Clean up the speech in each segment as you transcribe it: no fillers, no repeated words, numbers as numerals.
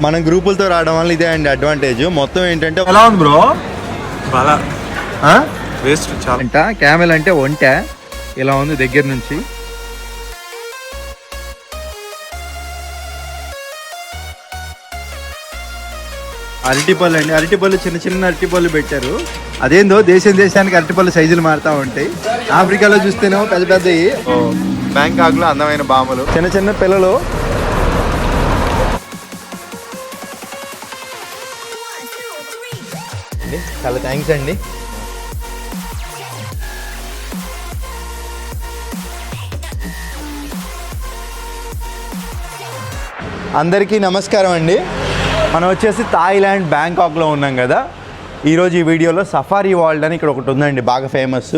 మనం గ్రూపులతో రావడం వల్ల ఇదే అండి అడ్వాంటేజ్. మొత్తం ఏంటంటే ఎలా ఉంది బ్రో? చాలా వేస్ట్. చాలా క్యామెల్ అంటే ఒంట ఇలా ఉంది దగ్గర నుంచి. అరటిపళ్ళు అండి, అరటిపళ్ళు చిన్న చిన్న అరటిపళ్ళు పెట్టారు. అదేందో దేశానికి అరటిపళ్ళు సైజులు మారుతూ ఉంటాయి. ఆఫ్రికాలో చూస్తేనేమో పెద్ద పెద్దవి. బ్యాంకాక్ లో అందమైన బామలు, చిన్న చిన్న పిల్లలు. చాలా థ్యాంక్స్ అండి. అందరికీ నమస్కారం అండి. మనం వచ్చేసి థాయిలాండ్ బ్యాంకాక్లో ఉన్నాం కదా. ఈరోజు ఈ వీడియోలో సఫారీ వరల్డ్ అని ఇక్కడ ఒకటి ఉందండి, బాగా ఫేమస్.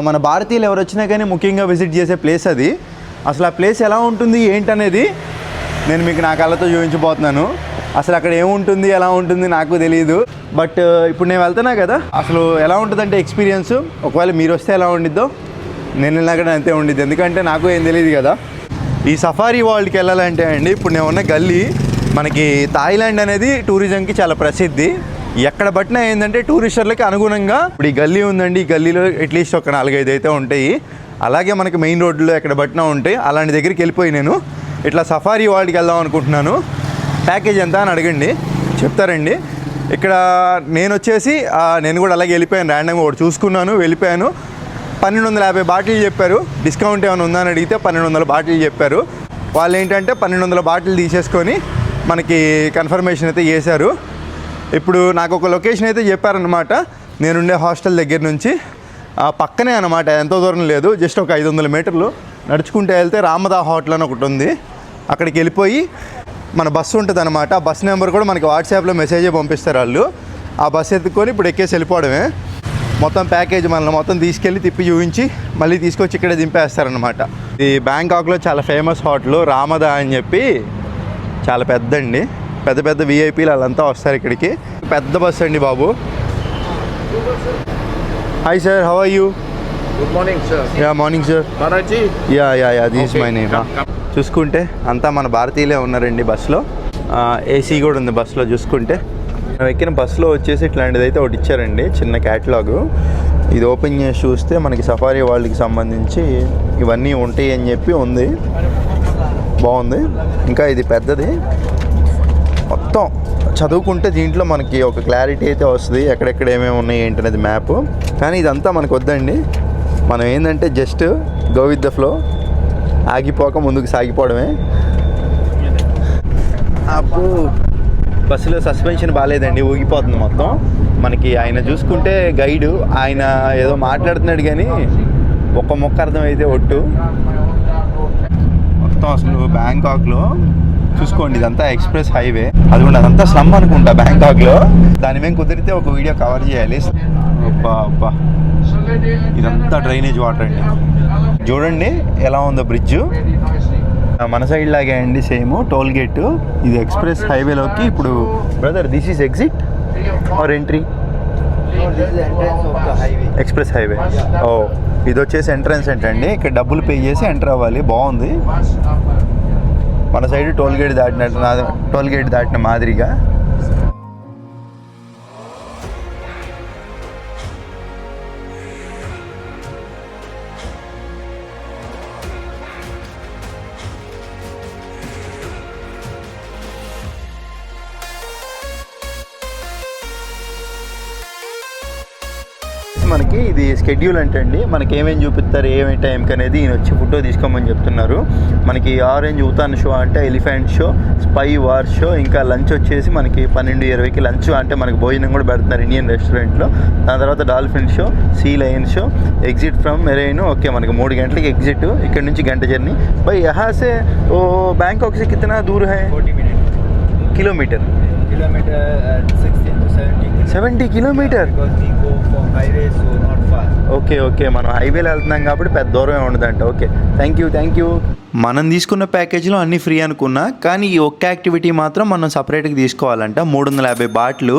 మన భారతీయులు ఎవరు వచ్చినా కానీ ముఖ్యంగా విజిట్ చేసే ప్లేస్ అది. అసలు ఆ ప్లేస్ ఎలా ఉంటుంది ఏంటనేది నేను మీకు నా కళ్ళతో చూపించబోతున్నాను. అసలు అక్కడ ఏముంటుంది ఎలా ఉంటుంది నాకు తెలియదు. బట్ ఇప్పుడు నేను వెళ్తున్నా కదా, అసలు ఎలా ఉంటుందంటే ఎక్స్పీరియన్స్, ఒకవేళ మీరు వస్తే ఎలా ఉండిద్దో నేను వెళ్ళినా అంతే ఉండిద్ది. ఎందుకంటే నాకు ఏం తెలియదు కదా. ఈ సఫారీ వరల్డ్కి వెళ్ళాలంటే అండి, ఇప్పుడు నేను ఉన్న గల్లీ, మనకి థాయిలాండ్ అనేది టూరిజంకి చాలా ప్రసిద్ధి. ఎక్కడ పట్టినా ఏంటంటే టూరిస్టర్లకి అనుగుణంగా ఇప్పుడు ఈ గల్లీ ఉందండి. ఈ గల్లీలో అట్లీస్ట్ ఒక 4-5 అయితే ఉంటాయి. అలాగే మనకి మెయిన్ రోడ్లో ఎక్కడ పట్టినా ఉంటాయి. అలాంటి దగ్గరికి వెళ్ళిపోయి నేను ఇట్లా సఫారీ వరల్డ్కి వెళ్దాం అనుకుంటున్నాను. ప్యాకేజ్ ఎంత అని అడగండి, చెప్తారండి. ఇక్కడ నేను వచ్చేసి నేను కూడా అలాగే వెళ్ళిపోయాను, ర్యాండమ్గా ఒకటి చూసుకున్నాను, వెళ్ళిపోయాను. 1250 బాటిల్ చెప్పారు. డిస్కౌంట్ ఏమైనా ఉందని అడిగితే 1200 బాటిల్ చెప్పారు. వాళ్ళు ఏంటంటే 1200 బాటిల్ తీసేసుకొని మనకి కన్ఫర్మేషన్ అయితే చేశారు. ఇప్పుడు నాకు ఒక లొకేషన్ అయితే చెప్పారనమాట. నేనుండే హాస్టల్ దగ్గర నుంచి పక్కనే అనమాట, ఎంతో దూరం లేదు, జస్ట్ ఒక 500 మీటర్లు నడుచుకుంటే వెళ్తే రామదా హోటల్ అని ఒకటి ఉంది. అక్కడికి వెళ్ళిపోయి మన బస్సు ఉంటుంది అనమాట. ఆ బస్ నెంబర్ కూడా మనకి వాట్సాప్లో మెసేజే పంపిస్తారు వాళ్ళు. ఆ బస్సు ఎత్తుకొని ఇప్పుడు ఎక్కేసి వెళ్ళిపోవడమే. మొత్తం ప్యాకేజ్ మనల్ని మొత్తం తీసుకెళ్ళి తిప్పి చూపించి మళ్ళీ తీసుకొచ్చి ఇక్కడే దింపేస్తారనమాట. ఈ బ్యాంకాక్లో చాలా ఫేమస్ హోటల్ రామదా అని చెప్పి, చాలా పెద్దండి. పెద్ద పెద్ద విఐపీలు వాళ్ళంతా వస్తారు ఇక్కడికి. పెద్ద బస్సు అండి బాబు. Hi sir, how are you? Good morning sir. Ya morning sir. Balaji. Ya this my name. చూసుకుంటే అంతా మన భారతీయులే ఉన్నారండి బస్సులో. ఏసీ కూడా ఉంది బస్సులో. చూసుకుంటే మనం ఎక్కిన బస్సులో వచ్చేసి ఇట్లాంటిది అయితే ఒకటి ఇచ్చారండి, చిన్న క్యాటలాగు. ఇది ఓపెన్ చేసి చూస్తే మనకి సఫారీ వరల్డ్కి సంబంధించి ఇవన్నీ ఉంటాయి అని చెప్పి ఉంది. బాగుంది. ఇంకా ఇది పెద్దది. మొత్తం చదువుకుంటే దీంట్లో మనకి ఒక క్లారిటీ అయితే వస్తుంది, ఎక్కడెక్కడ ఏమేమి ఉన్నాయి ఏంటనేది మ్యాప్. కానీ ఇదంతా మనకు వద్దండి. మనం ఏంటంటే just go with the flow, ఆగిపోక ముందుకు సాగిపోవడమే. అప్పుడు బస్సులో సస్పెన్షన్ బాగాలేదండి, ఊగిపోతుంది మొత్తం. మనకి ఆయన చూసుకుంటే గైడు, ఆయన ఏదో మాట్లాడుతున్నాడు కానీ ఒక్క మొక్క అర్థమైతే ఒట్టు. మొత్తం అసలు బ్యాంకాక్లో చూసుకోండి, ఇదంతా ఎక్స్ప్రెస్ హైవే. అది కూడా అదంతా స్లమ్ అనుకుంటా బ్యాంకాక్లో. దాని మేము కుదిరితే ఒక వీడియో కవర్ చేయాలి. అబ్బా ఇదంతా డ్రైనేజ్ వాటర్ అండి. చూడండి ఎలా ఉందో బ్రిడ్జ్. మన సైడ్ లాగే అండి సేమ్ టోల్ గేట్. ఇది ఎక్స్ప్రెస్ హైవేలోకి. ఇప్పుడు brother, this is exit or entry? Express highway. ఓ, ఇది వచ్చేసి ఎంట్రన్స్ ఏంటండి. ఇక్కడ డబ్బులు పే చేసి ఎంటర్ అవ్వాలి. బాగుంది. మన సైడ్ టోల్ గేట్ దాటిన మాదిరిగా. మనకి ఇది షెడ్యూల్ అంటే అండి, మనకి ఏమేమి చూపిస్తారు ఏమేమి టైంకి అనేది ఈయన వచ్చి ఫోటో తీసుకోమని చెప్తున్నారు. మనకి ఆరెంజ్ ఉతాన్ షో అంటే elephant show, spy war show, ఇంకా లంచ్ వచ్చేసి మనకి 12:20కి లంచ్ అంటే మనకి భోజనం కూడా పెడుతున్నారు ఇండియన్ రెస్టారెంట్లో. దాని తర్వాత dolphin show, sea lion show, exit from marine. Okay, మనకి 3 గంటలకి ఎగ్జిట్. ఇక్కడ నుంచి గంట జర్నీ. బై యహా సే ఓ బ్యాంకాక్ से कितना दूर है? 40 किलोमीटर. 70 కిలోమీటర్. ఓకే మనం హైవేలో వెళ్తున్నాం కాబట్టి పెద్ద దూరం ఉండదంట. Okay, thank you. మనం తీసుకున్న ప్యాకేజ్లో అన్నీ ఫ్రీ అనుకున్నా, కానీ ఈ ఒక్క యాక్టివిటీ మాత్రం మనం సపరేట్గా తీసుకోవాలంట. 350 బాటిల్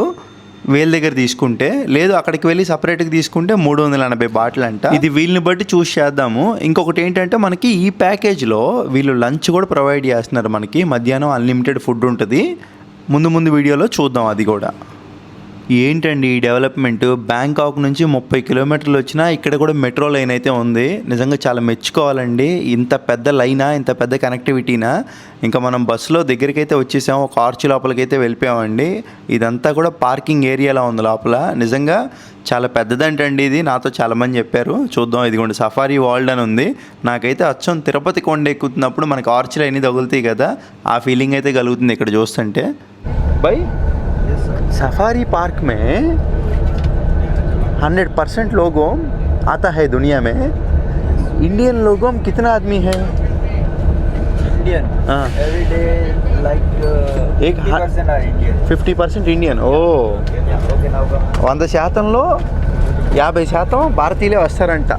వీళ్ళ దగ్గర తీసుకుంటే, లేదు అక్కడికి వెళ్ళి సపరేట్గా తీసుకుంటే 380 బాటిల్ అంట. ఇది వీళ్ళని బట్టి చూస్ చేద్దాము. ఇంకొకటి ఏంటంటే మనకి ఈ ప్యాకేజ్లో వీళ్ళు లంచ్ కూడా ప్రొవైడ్ చేస్తున్నారు. మనకి మధ్యాహ్నం అన్లిమిటెడ్ ఫుడ్ ఉంటుంది. ముందు వీడియోలో చూద్దాం అది కూడా. ఏంటండి ఈ డెవలప్మెంట్, బ్యాంకాక్ నుంచి 30 కిలోమీటర్లు వచ్చినా ఇక్కడ కూడా మెట్రో లైన్ అయితే ఉంది. నిజంగా చాలా మెచ్చుకోవాలండి. ఇంత పెద్ద లైనా, ఇంత పెద్ద కనెక్టివిటీనా. ఇంకా మనం బస్సులో దగ్గరికి అయితే వచ్చేసాం, ఒక ఆర్చ్ లోపలికైతే వెళ్ళిపోయామండి. ఇదంతా కూడా పార్కింగ్ ఏరియాలో ఉంది లోపల. నిజంగా చాలా పెద్దదంటండి ఇది, నాతో చాలామంది చెప్పారు. చూద్దాం, ఇదిగోండి సఫారీ వరల్డ్ అని ఉంది. నాకైతే అచ్చం తిరుపతి కొండ ఎక్కుతున్నప్పుడు మనకు ఆర్చ్లు అన్నీ తగులుతాయి కదా, ఆ ఫీలింగ్ అయితే కలుగుతుంది ఇక్కడ చూస్తుంటే. బై सफारी पार्क में 100% लोगों आता है दुनिया में. इंडियन लोगों में कितना आदमी है? Indian. Every day like 50% are Indian. 50% Indian. Oh Okay, now come. 100%లో 50% భారతీయులే వస్తారంట.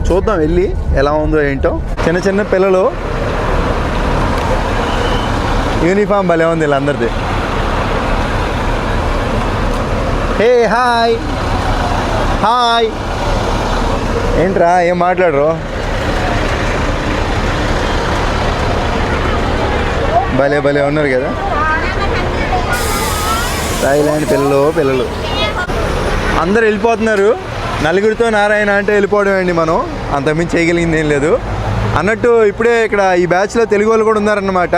చూద్దాం వెళ్ళి ఎలా ఉందో ఏంటో. చిన్న పిల్లలు, యూనిఫామ్ భలే ఉంది వీళ్ళందరిది. హే హాయ్ హాయ్, ఏంట్రా ఏం మాట్లాడరు? భలే ఉన్నారు కదా థాయిలాండ్ పిల్లలు. అందరు వెళ్ళిపోతున్నారు. నలుగురితో నారాయణ అంటే వెళ్ళిపోవడం అండి. మనం అంతకుమించి చేయగలిగింది ఏం లేదు అన్నట్టు. ఇప్పుడే ఇక్కడ ఈ బ్యాచ్లో తెలుగు వాళ్ళు కూడా ఉన్నారన్నమాట.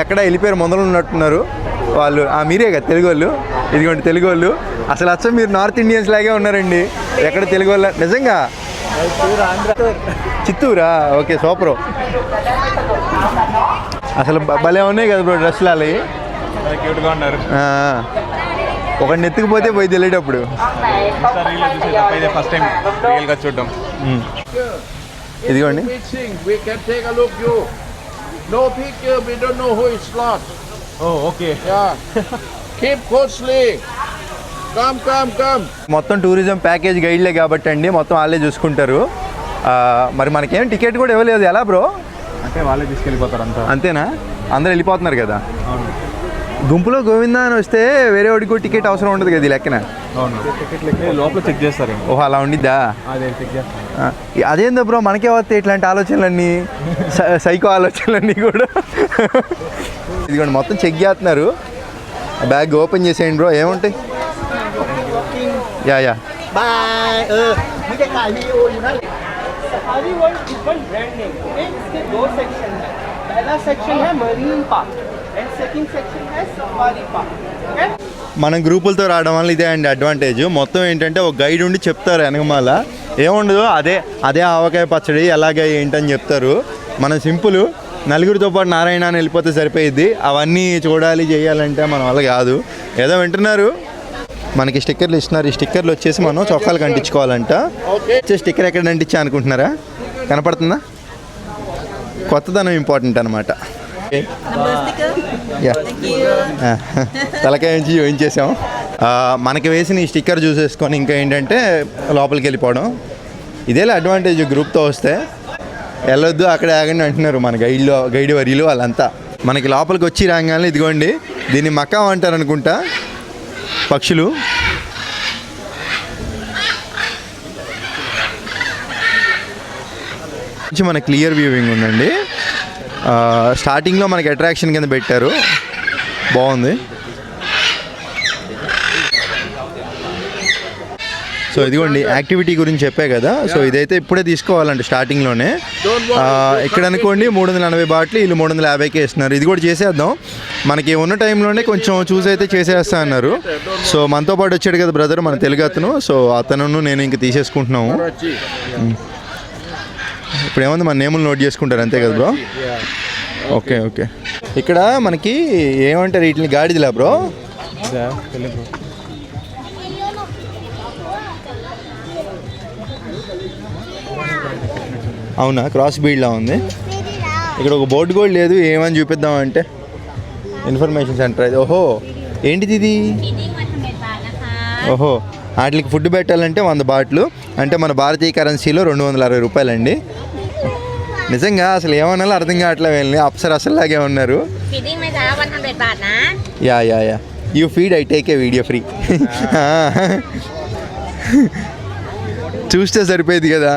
ఎక్కడ వెళ్ళిపోయారు, మొదలు ఉన్నట్టున్నారు వాళ్ళు. మీరే కదా తెలుగు వాళ్ళు? ఇదిగోండి తెలుగు వాళ్ళు. అసలు అచ్చం మీరు నార్త్ ఇండియన్స్ లాగే ఉన్నారండి. ఎక్కడ తెలుగు వాళ్ళ? నిజంగా చిత్తూరా? Okay, super. అసలు భలే ఉన్నాయి కదా బ్రో డ్రెస్సులు అవి. క్యూట్గా ఉన్నారు. ఒకడిని ఎత్తుకుపోతే పోయి తెలియటప్పుడు. ఫస్ట్ టైం రియల్గా చూడడం. ఇదిగోండి. We can take a look you. No picture, we don't know who is lost. Okay. Yeah. Keep closely. Come. మొత్తం టూరిజం ప్యాకేజ్ గైడ్లే కాబట్టి అండి, మొత్తం వాళ్ళే చూసుకుంటారు. మరి మనకేం టికెట్ కూడా ఇవ్వలేదు. ఎలా బ్రో? అంటే వాళ్ళే తీసుకెళ్ళిపోతారు అంతా. అంతేనా? అందరు వెళ్ళిపోతున్నారు కదా. అవును. గుంపులో గోవిందా అని వస్తే వేరే వాడికి టికెట్ అవసరం ఉండదు కదా ఈ లెక్కన. అవును, టికెట్ లోపల చెక్ చేస్తారు. ఓహో, అలా ఉండిద్దా? అదే చెక్ చేస్తారు. అదేందో బ్రో, మనకే వస్తాయి ఇట్లాంటి ఆలోచనలన్నీ, సైకో ఆలోచనలన్నీ కూడా. ఇదిగోండి మొత్తం చెక్ చేస్తున్నారు. బ్యాగ్ ఓపెన్ చేసేయండి బ్రో. ఏముంటాయి? Yeah Bye. मुझे खाली हो ना. Safari world different brand name. इसके 2 सेक्शन है. पहला सेक्शन है marine park and second section है सफारी पार्क. ओके. మనం గ్రూపులతో రావడం వల్ల ఇదే అండి అడ్వాంటేజ్. మొత్తం ఏంటంటే ఒక గైడ్ ఉండి చెప్తారు వెనకమాల. ఏముండదు, అదే ఆవకాయ పచ్చడి ఎలాగే ఏంటని చెప్తారు. మనం సింపుల్ నలుగురితో పాటు నారాయణ అని వెళ్ళిపోతే సరిపోయిద్ది. అవన్నీ చూడాలి చేయాలంటే మన వల్ల కాదు. ఏదో వింటున్నారు. మనకి స్టిక్కర్లు ఇస్తున్నారు. ఈ స్టిక్కర్లు వచ్చేసి మనం చొక్కాలు కంటించుకోవాలంట. స్టిక్కర్ ఎక్కడ అంటించా అనుకుంటున్నారా? కనపడుతుందా? కొత్తదనం ఇంపార్టెంట్ అనమాట. తలకాయ నుంచి చూపించేసాం. మనకి వేసిన ఈ స్టిక్కర్ చూసేసుకొని ఇంకా ఏంటంటే లోపలికి వెళ్ళిపోవడం. ఇదేలా అడ్వాంటేజ్ గ్రూప్తో వస్తే. వెళ్ళొద్దు అక్కడే ఆగండి అంటున్నారు మన గైడ్ వరీలు వాళ్ళంతా. మనకి లోపలికి వచ్చి రాగానే ఇదిగోండి, దీన్ని మకా అంటారు అనుకుంటా, పక్షులు. మన క్లియర్ వ్యూవింగ్ ఉందండి. స్టార్టింగ్లో మనకి అట్రాక్షన్ కింద పెట్టారు, బాగుంది. సో ఇదిగోండి యాక్టివిటీ గురించి చెప్పే కదా. సో ఇదైతే ఇప్పుడే తీసుకోవాలంటే స్టార్టింగ్లోనే. ఇక్కడ అనుకోండి 340 బాట్లు, వీళ్ళు 350కే ఇస్తున్నారు. ఇది కూడా చేసేద్దాం. మనకి ఉన్న టైంలోనే కొంచెం చూసి అయితే చేసేస్తా అన్నారు. సో మనతో పాటు వచ్చాడు కదా బ్రదర్, మన తెలుగు అతను. సో అతను నేను ఇంక తీసేసుకుంటున్నాము. ఇప్పుడు ఏముంది, మన నేములు నోట్ చేసుకుంటారు అంతే కదా బ్రో? ఓకే. ఇక్కడ మనకి ఏమంటారు వీటిని, గాడిదిలా బ్రో? అవునా, క్రాస్ బీడ్లా ఉంది. ఇక్కడ ఒక బోర్డు కూడా లేదు. ఏమని చూపిద్దామంటే ఇన్ఫర్మేషన్ సెంటర్ అది. ఓహో, ఏంటిది ఇది? ఓహో, వాటికి ఫుడ్ పెట్టాలంటే 100 బాట్లు, అంటే మన భారతీయ కరెన్సీలో 260 రూపాయలండి. నిజంగా అసలు ఏమన్నా అర్థం కావట్లే. వెళ్ళి అప్సరసలాగే ఉన్నారు. Yeah you feed, I take a video free. చూస్తే సరిపోయేది కదా.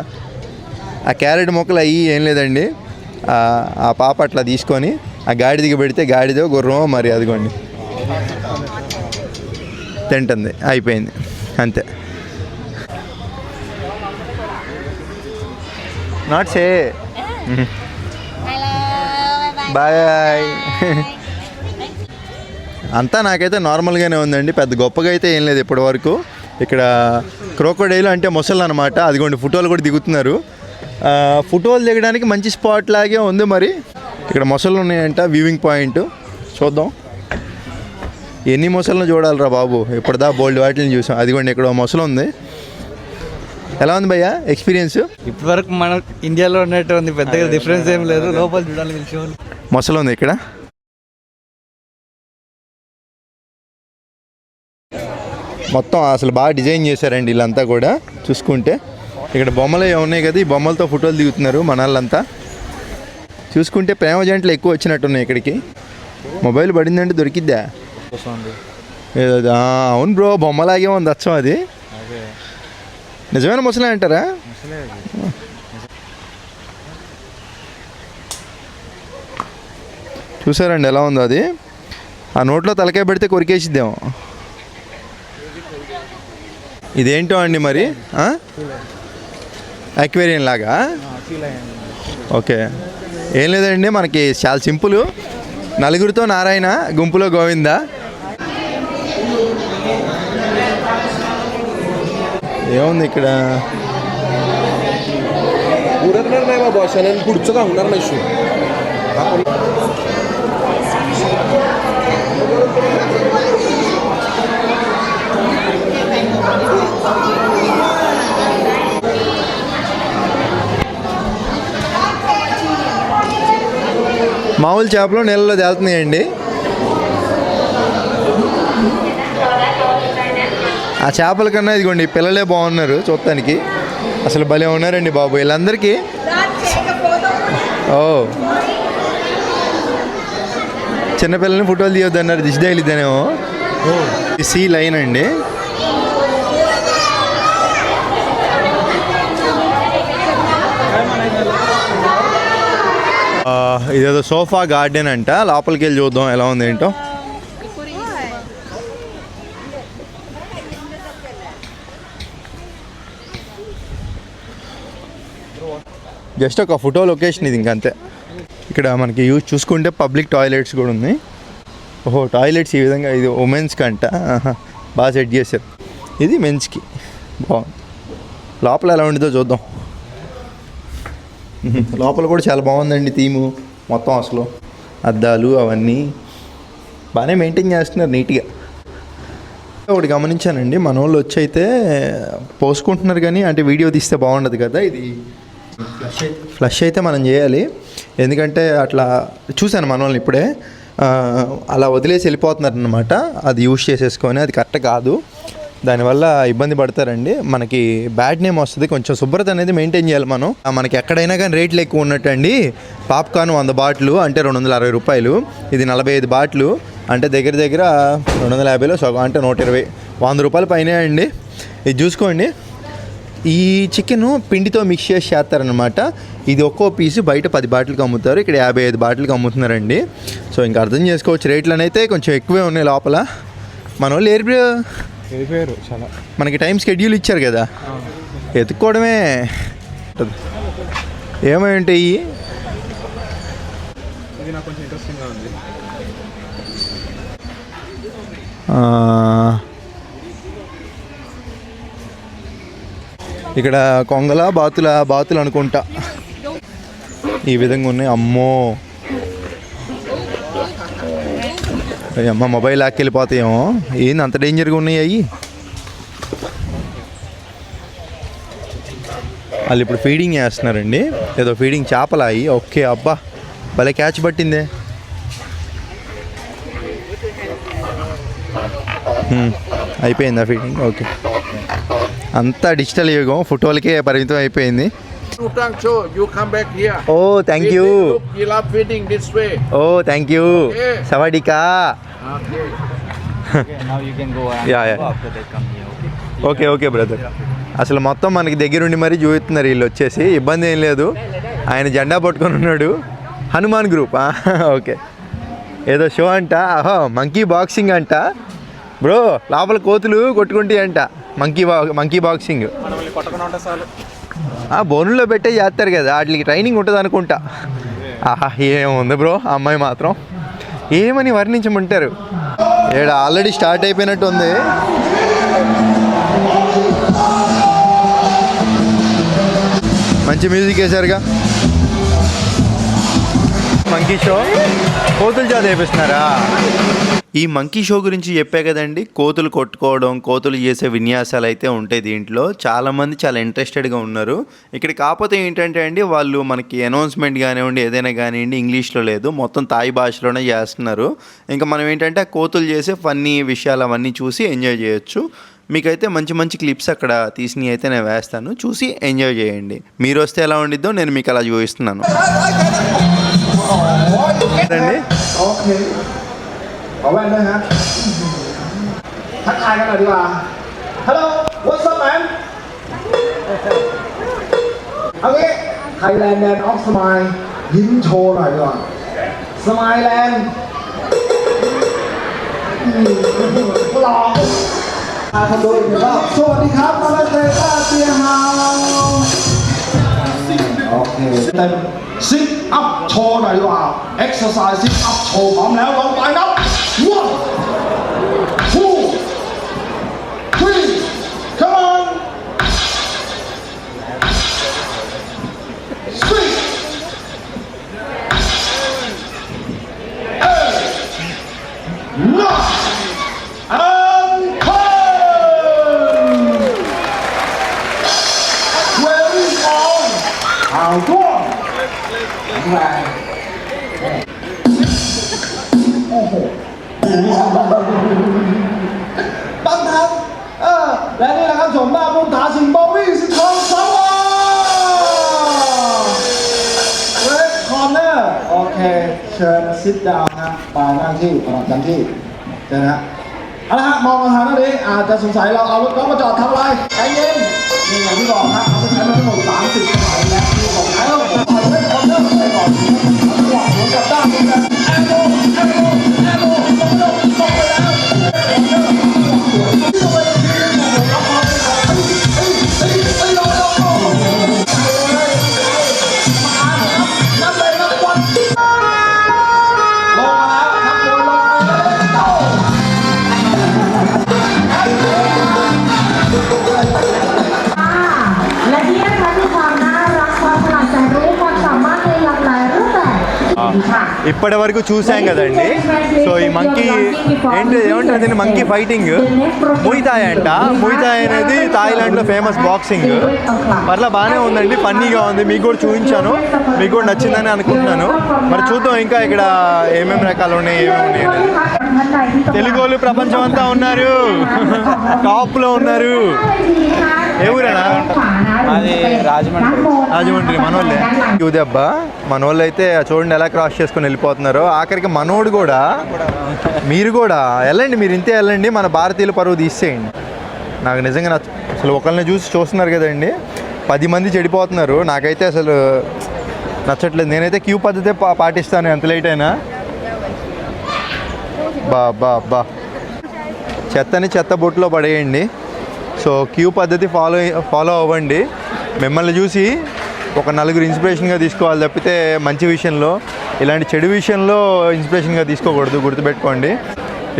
ఆ క్యారెట్ మొక్కలు అయ్యి ఏం లేదండి. ఆ పాప అట్లా తీసుకొని ఆ గాడిదికి పెడితే గాడిదో గుర్రమో మరి అదిగోండి తింటుంది, అయిపోయింది అంతే. Not say bye. అంతా నాకైతే నార్మల్గానే ఉందండి, పెద్ద గొప్పగా అయితే ఏం లేదు ఇప్పటి వరకు. ఇక్కడ క్రోకోడైల్ అంటే మొసళ్ళు అనమాట, అదిగోండి ఫోటోలు కూడా దిగుతున్నారు. ఫోటోలు దిగడానికి మంచి స్పాట్ లాగే ఉంది. మరి ఇక్కడ మొసళ్ళు ఉన్నాయంట, వ్యూవింగ్ పాయింట్ చూద్దాం. ఎన్ని మొసళ్ళను చూడాలిరా బాబు, ఇప్పటిదా బోల్డ్ వాటిని చూసాం. అదిగోండి ఇక్కడ మొసలు ఉంది. ఎలా ఉంది భయ్యా ఎక్స్పీరియన్స్? ఇప్పటివరకు మన ఇండియాలో ఉన్నట్టు ఉంది, పెద్దగా డిఫరెన్స్ ఏం లేదు. లోపల చూడాలి, మొసలు ఉంది ఇక్కడ. మొత్తం అసలు బాగా డిజైన్ చేశారండి వీళ్ళంతా కూడా. చూసుకుంటే ఇక్కడ బొమ్మలు ఉన్నాయి కదా, ఈ బొమ్మలతో ఫోటోలు దిగుతున్నారు మన వాళ్ళంతా. చూసుకుంటే ప్రేమ జంటలు ఎక్కువ వచ్చినట్టున్నాయి ఇక్కడికి. మొబైల్ పడిందంటే దొరికిద్దా? అవును బ్రో, బొమ్మలాగే ఉంది అచ్చం. అది నిజమైన ముసలే అంటారా? చూసారండి ఎలా ఉందో అది. ఆ నోట్లో తలకాయ పెడితే కొరికేసిద్దాం. ఇదేంటో అండి మరి, అక్వేరియం లాగా. ఓకే, ఏం లేదండి, మనకి చాలా సింపుల్. నలుగురితో నారాయణ, గుంపులో గోవింద. ఏముంది ఇక్కడ? మామూలు చేపలు నీళ్ళలో తేలుతున్నాయండి. ఆ చేపల కన్నా ఇదిగోండి పిల్లలే బాగున్నారు చూడటానికి. అసలు భలే ఉన్నారండి బాబు వీళ్ళందరికీ. ఓ, చిన్నపిల్లల్ని ఫోటోలు తీయొద్దు అన్నారు, దిష్టి తగిలిద్దానేమో. సీ లైన్ అండి. ఇదేదో సోఫా గార్డెన్ అంట, లోపలికి వెళ్ళి చూద్దాం ఎలా ఉంది ఏంటో. జస్ట్ ఒక ఫోటో లొకేషన్ ఇది, ఇంకంతే. ఇక్కడ మనకి యూజ్ చూసుకుంటే పబ్లిక్ టాయిలెట్స్ కూడా ఉన్నాయి. ఓహో, టాయిలెట్స్ ఈ విధంగా. ఇది ఉమెన్స్కి అంట, బాగా సెట్ చేశారు. ఇది మెన్స్కి. బాగుంది. లోపల ఎలా ఉంటుందో చూద్దాం. లోపల కూడా చాలా బాగుందండి థీము మొత్తం. అసలు అద్దాలు అవన్నీ బాగానే మెయింటైన్ చేస్తున్నారు నీట్గా. ఒకటి గమనించానండి, మన వాళ్ళు వచ్చి అయితే పోసుకుంటున్నారు కానీ అంటే వీడియో తీస్తే బాగుండదు కదా. ఇది ఫ్లష్ అయితే మనం చేయాలి, ఎందుకంటే అట్లా చూశాను మన వాళ్ళని ఇప్పుడే. అలా వదిలేసి వెళ్ళిపోతున్నారు అనమాట. అది యూజ్ చేసేసుకొని అది కరెక్ట్ కాదు, దానివల్ల ఇబ్బంది పడతారండి. మనకి బ్యాడ్ నేమ్ వస్తుంది. కొంచెం శుభ్రత అనేది మెయింటైన్ చేయాలి మనం. మనకి ఎక్కడైనా కానీ రేట్లు ఎక్కువ ఉన్నట్టు అండి. పాప్కార్న్ 100 బాటిల్ అంటే 260 రూపాయలు. ఇది 45 బాటిల్ అంటే దగ్గర దగ్గర 250లో సగం అంటే 120, 100 రూపాయల పైనే అండి. ఇది చూసుకోండి. ఈ చికెన్ పిండితో మిక్స్ చేసి చేస్తారనమాట. ఇది ఒక్కో పీసు బయట 10 బాటిల్కి అమ్ముతారు, ఇక్కడ 55 బాటిల్కి అమ్ముతున్నారండి. సో ఇంకా అర్థం చేసుకోవచ్చు, రేట్లు అయితే కొంచెం ఎక్కువే ఉన్నాయి లోపల. మన వాళ్ళు వెళ్ళిపోయారు చాలా. మనకి టైం షెడ్యూల్ ఇచ్చారు కదా, ఎత్తుక్కోవడమే. ఏమై ఉంటాయి? ఇది నాకు కొంచెం ఇంట్రెస్టింగ్గా ఉంది. ఇక్కడ కొంగల బాతులు అనుకుంటా ఈ విధంగా ఉన్నాయి. అమ్మో, అమ్మ మొబైల్ లాక్కెళ్ళిపోతాయేమో. ఏంది అంత డేంజర్గా ఉన్నాయి అవి? వాళ్ళు ఇప్పుడు ఫీడింగ్ చేస్తున్నారండి, ఏదో ఫీడింగ్ చేపలు అవి. ఓకే, అబ్బా భలే క్యాచ్ పట్టిందే. అయిపోయిందా ఫీడింగ్? ఓకే, అంతా డిజిటల్ యుగం, ఫోటోలకే పరిమితం అయిపోయింది. You come back here. ఓ thank you. You love feeding this way. ఓ థ్యాంక్ యూ. సవాడికా. Now you can go and Yeah, yeah. go after that come here. Okay okay brother. అసలు మొత్తం మనకి దగ్గరుండి మరీ చూస్తున్నారు వీళ్ళు వచ్చేసి. ఇబ్బంది ఏం లేదు. ఆయన జెండా పట్టుకొని ఉన్నాడు. హనుమాన్ గ్రూప్. ఓకే, ఏదో షో అంట. మంకీ బాక్సింగ్ అంట. బ్రో లోపల కోతులు కొట్టుకుంటాయి అంట. మంకీ బాక్సింగ్ మనల్ని కొట్టకుండా ఉంటే చాలు. బోనుల్లో పెట్టే చేస్తారు కదా, వాటికి ట్రైనింగ్ ఉంటుంది అనుకుంటా. ఆహా ఏముంది బ్రో, ఆ అమ్మాయి మాత్రం ఏమని వర్ణించమంటారు. ఏడ ఆల్రెడీ స్టార్ట్ అయిపోయినట్టు ఉంది. మంచి మ్యూజిక్ వేశారుగా. మంకీ షో కోతుల చేత వేపిస్తున్నారా? ఈ మంకీ షో గురించి చెప్పే కదండి, కోతులు కొట్టుకోవడం, కోతులు చేసే విన్యాసాలు అయితే ఉంటాయి దీంట్లో. చాలామంది చాలా ఇంట్రెస్టెడ్గా ఉన్నారు ఇక్కడ. కాకపోతే ఏంటంటే అండి, వాళ్ళు మనకి అనౌన్స్మెంట్ కానివ్వండి ఏదైనా కానివ్వండి ఇంగ్లీష్లో లేదు, మొత్తం తాయి భాషలోనే చేస్తున్నారు. ఇంకా మనం ఏంటంటే ఆ కోతులు చేసే ఫన్నీ విషయాలు అవన్నీ చూసి ఎంజాయ్ చేయొచ్చు. మీకైతే మంచి మంచి క్లిప్స్ అక్కడ తీసినవి అయితే నేను వేస్తాను, చూసి ఎంజాయ్ చేయండి. మీరు వస్తే ఎలా ఉండిద్దో నేను మీకు అలా చూపిస్తున్నాను. Okay ขอแว่นด้วยฮะทักทายกันหน่อยดีกว่า Hello what's up man เอางี้ Thailand Land of Smile ยิ้มโชว์หน่อยดีกว่า Smile Land หล่อทำตัวอีกหนึ่งรอบสวัสดีครับมาเลเซียเซียฮาวโอเคเต็มซิทอัพโชว์หน่อยดีกว่า Exercise ซิทอัพโชว์พร้อมแล้วลงไปนับ 1 2 3 come on 6 8 9 and turn very strong เอาตัวแรงโอ้โหตั้งทัพและนี่แหละครับชมหน้าพุ่งถาสิงห์โบวี่สิงห์ทองสวรรค์เรดคอร์เนอร์โอเคเชิญซิทดาวน์นะไปนั่งที่ประจำที่เชิญนะเอาละฮะมองมาทางนี้อาจจะสงสัยเราเอารถกอล์ฟมาจอดทำอะไรใจเย็นนี่อย่างที่บอกครับเขาจะใช้มาทั้งหมด30 สมัยและที่บอกแล้วผมขอเล่นคอร์เนอร์ไปก่อนหวังเหมือนกับด้านนี้นะแอมโบตกไปแล้วและที่นะคะคือความน่ารักความฉลาดแสนรู้ความสามารถในหลากหลายรูปแบบค่ะ ఇప్పటి వరకు చూసాం కదండి. సో ఈ మంకీ ఏమంటారు దీన్ని, మంకీ ఫైటింగ్ ముయితాయ్ అంట. ముయితాయ్ అనేది థాయిలాండ్లో ఫేమస్ బాక్సింగ్. పర్లా బాగానే ఉందండి, ఫన్నీగా ఉంది. మీకు కూడా చూపించాను, మీకు కూడా నచ్చిందని అనుకుంటున్నాను. మరి చూద్దాం ఇంకా ఇక్కడ ఏమేమి రకాలు ఉన్నాయి, ఏమేమి ఉన్నాయి. తెలుగు వాళ్ళు ప్రపంచం అంతా ఉన్నారు, టాప్లో ఉన్నారు. ఏ ఊరేనా? అది రాజమండ్రి. మనోళ్ళే ఇదబ్బా, మనోళ్ళు అయితే చూడండి ఎలా క్రాస్ చేసుకుని వెళ్ళిపోతున్నారు. ఆఖరికి మనోడు కూడా, మీరు కూడా వెళ్ళండి, మీరు ఇంతే వెళ్ళండి, మన భారతీయుల పరువు తీసేయండి. నాకు నిజంగా అసలు ఒకరిని చూస్తున్నారు కదండి, 10 మంది చెడిపోతున్నారు. నాకైతే అసలు నచ్చట్లేదు. నేనైతే క్యూ పద్ధతే పాటిస్తాను ఎంత లేట్ అయినా. బా చెత్తని చెత్త బొట్టులో పడేయండి. సో క్యూ పద్ధతి ఫాలో అవ్వండి. మిమ్మల్ని చూసి ఒక నలుగురు ఇన్స్పిరేషన్గా తీసుకోవాలి తప్పితే మంచి విషయంలో, ఇలాంటి చెడు విషయంలో ఇన్స్పిరేషన్గా తీసుకోకూడదు, గుర్తుపెట్టుకోండి.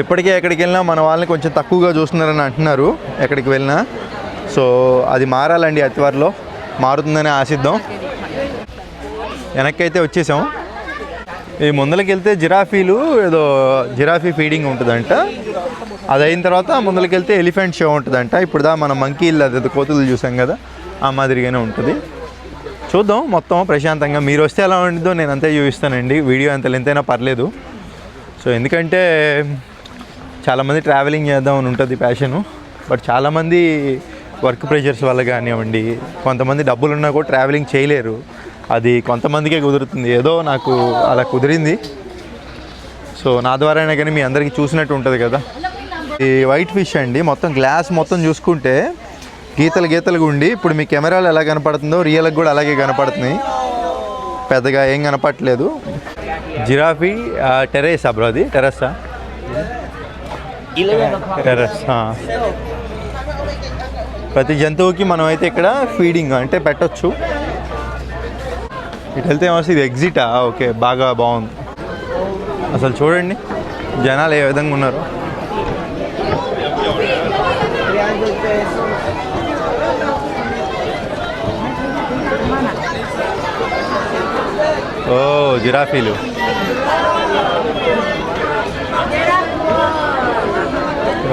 ఇప్పటికే ఎక్కడికి వెళ్ళినా మన వాళ్ళని కొంచెం తక్కువగా చూస్తున్నారని అంటున్నారు ఎక్కడికి వెళ్ళినా. సో అది మారాలండి, అతి త్వరలో మారుతుందని ఆశిద్దాం. వెనక్కి అయితే వచ్చేసాం. ఈ ముందలకి వెళ్తే జిరాఫీ ఫీడింగ్ ఉంటుందంట. అది అయిన తర్వాత ముందలకి వెళ్తే ఎలిఫెంట్ షో ఉంటుందంట. ఇప్పుడు మనం మంకీలు అది కోతులు చూసాం కదా, ఆ మాదిరిగానే ఉంటుంది. చూద్దాం మొత్తం ప్రశాంతంగా. మీరు వస్తే ఎలా ఉంటుందో నేను అంతే చూపిస్తానండి. వీడియో ఎంత ఎంతైనా పర్లేదు. సో ఎందుకంటే చాలామంది ట్రావెలింగ్ చేద్దామని ఉంటుంది ప్యాషను. బట్ చాలామంది వర్క్ ప్రెషర్స్ వల్ల కానివ్వండి, కొంతమంది డబ్బులున్నా కూడా ట్రావెలింగ్ చేయలేరు. అది కొంతమందికే కుదురుతుంది. ఏదో నాకు అలా కుదిరింది. సో నా ద్వారా అయినా కానీ మీ అందరికీ చూసినట్టు ఉంటుంది కదా. ఈ వైట్ ఫిష్ అండి, మొత్తం గ్లాస్ మొత్తం చూసుకుంటే గీతలుగా ఉండి, ఇప్పుడు మీ కెమెరాలో ఎలా కనపడుతుందో రియల్గా కూడా అలాగే కనపడుతున్నాయి. పెద్దగా ఏం కనపడట్లేదు. జిరాఫీ టెరెసా బ్రో, అది టెరెసా టెర్రస్. ప్రతి జంతువుకి మనం అయితే ఇక్కడ ఫీడింగ్ అంటే పెట్టొచ్చు. ఇటు వెళ్తే ఏమొస్తుంది, ఇది ఎగ్జిటా? ఓకే, బాగా బాగుంది. అసలు చూడండి జనాలు ఏ విధంగా ఉన్నారు. ఓ జిరాఫీలు.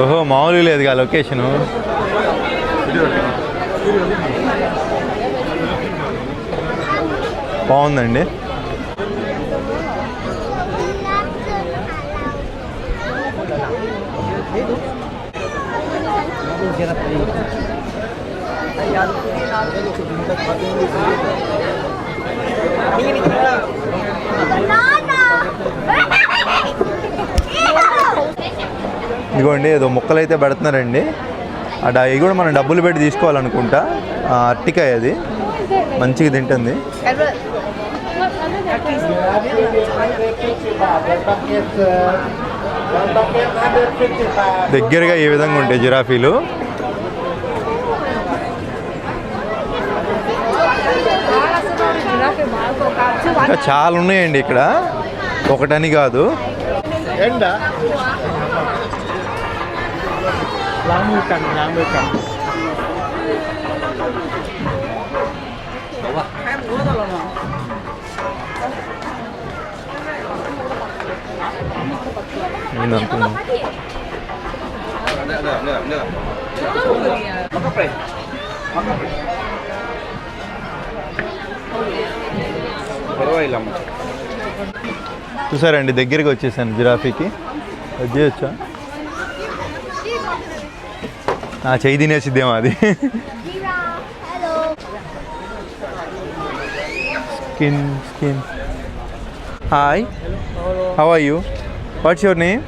ఓహో మామూలు లేదుగా లొకేషను. బాగుందండి. ఇదిగోండి ఏదో మొక్కలు అయితే పెడుతున్నారండి. అవి కూడా మనం డబ్బులు పెట్టి తీసుకోవాలనుకుంటా. అరటికాయ అది మంచిగా తింటుంది. దగ్గరగా ఏ విధంగా ఉంటాయి జిరాఫీలు. ఇంకా చాలా ఉన్నాయండి ఇక్కడ, ఒకటని కాదు. చూసారండి దగ్గరికి వచ్చేసాను జిరాఫీకి. వచ్చేయచ్చా? చెయ్యి తినేసిద్దేమో అది. Skin skin. Hi, how are you? What's your name?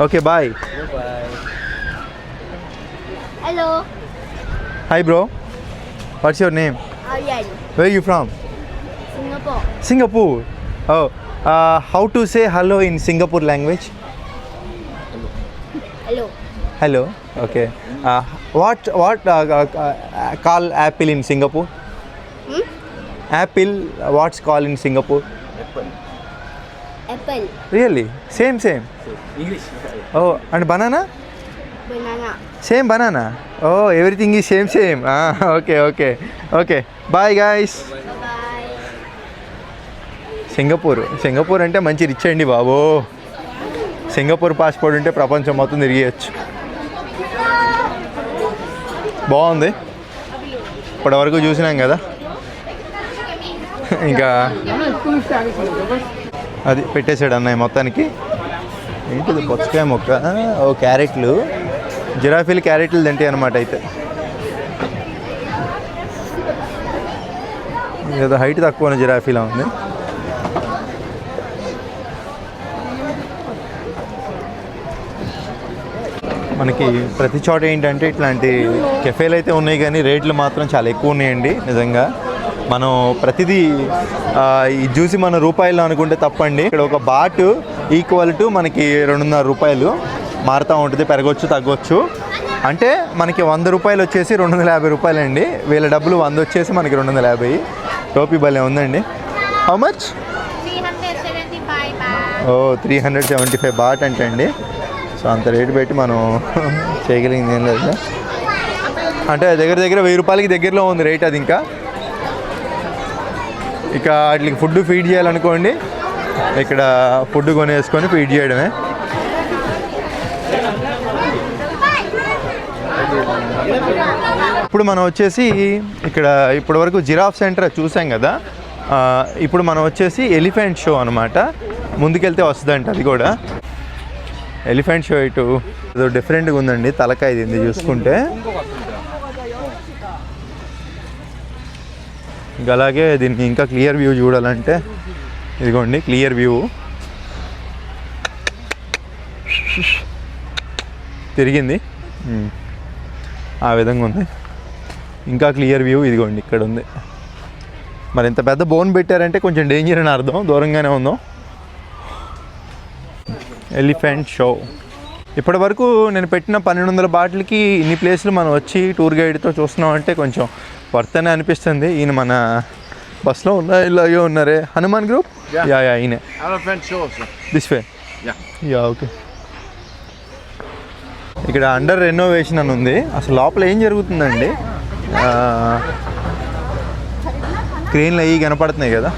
Okay bye. Hello. Hi bro, what's your name? Aryan. Where are you from? Singapore. Singapore. Oh, how to say hello in Singapore language? Hello. Hello. Okay. What call apple in Singapore? Apple. What's called in Singapore? Apple. Really? Same. English. Oh, and banana? Banana. Same banana. Oh, everything is same. Okay. Bye guys. Bye. Singapore అంటే మంచి rich అండి బాబు. Singapore passport ఉంటే ప్రపంచం మొత్తం తిరిగేయచ్చు. బాగుంది, ఇప్పటివరకు చూసినాం కదా. ఇంకా అది పెట్టేశాడు అన్నయ్య మొత్తానికి. ఏంటిది పుచ్చకాయ మొక్క? ఓ క్యారెట్లు. జిరాఫీలు క్యారెట్లు తింటాయి అన్నమాట. అయితే ఏదో హైట్ తక్కువ జిరాఫీలా ఉంది. మనకి ప్రతి చోట ఏంటంటే ఇట్లాంటి కెఫేలు అయితే ఉన్నాయి, కానీ రేట్లు మాత్రం చాలా ఎక్కువ ఉన్నాయండి నిజంగా. మనం ప్రతిదీ ఇది చూసి మన రూపాయలు అనుకుంటే తప్పండి. ఇక్కడ ఒక బాట్ ఈక్వల్ టు మనకి 2.5 రూపాయలు మారుతూ ఉంటుంది, పెరగవచ్చు తగ్గవచ్చు. అంటే మనకి 100 రూపాయలు వచ్చేసి 250 రూపాయలు అండి. వీళ్ళ డబ్బులు 100 వచ్చేసి మనకి 250. టోపీ భలే ఉందండి. How much? 375 baht. ఓ 375 బాట్ అంటే అండి. సో అంత రేటు పెట్టి మనం చేయగలిగింది ఏం లేదు. అంటే దగ్గర 1000 రూపాయలకి దగ్గరలో ఉంది రేట్ అది. ఇంకా ఇక వాటికి ఫుడ్ ఫీడ్ చేయాలనుకోండి, ఇక్కడ ఫుడ్ కొనేసుకొని ఫీడ్ చేయడమే. ఇప్పుడు మనం వచ్చేసి ఇక్కడ ఇప్పటి వరకు జిరాఫ్ సెంటర్ చూసాం కదా. ఇప్పుడు మనం వచ్చేసి ఎలిఫెంట్ షో అనమాట. ముందుకెళ్తే వస్తుందంట అది కూడా. ఎలిఫెంట్ షో ఇటు ఏదో డిఫరెంట్గా ఉందండి, తలకాయ ఇది చూసుకుంటే. ఇంకా అలాగే దీన్ని ఇంకా క్లియర్ వ్యూ చూడాలంటే ఇదిగోండి క్లియర్ వ్యూ. తిరిగింది ఆ విధంగా ఉంది. ఇంకా క్లియర్ వ్యూ ఇదిగోండి ఇక్కడ ఉంది. మరి ఇంత పెద్ద బోన్ పెట్టారంటే కొంచెం డేంజర్ అని అర్థం. దూరంగానే ఉందాం. Elephant show. ఇప్పటి వరకు నేను పెట్టిన 1200 బాటిల్కి ఇన్ని ప్లేస్లు మనం వచ్చి టూర్ గైడ్తో చూస్తున్నాం అంటే కొంచెం వర్త్ అనే అనిపిస్తుంది. ఈయన మన బస్లో ఇలాగే ఉన్నారే, హనుమాన్ గ్రూప్. యా ఈయనే. Elephant show, sir. This way. Yeah. Yeah okay. ఇక్కడ అండర్ రెనోవేషన్ అని ఉంది. అసలు లోపల ఏం జరుగుతుందండి? క్రేన్లు అవి కనపడుతున్నాయి కదా.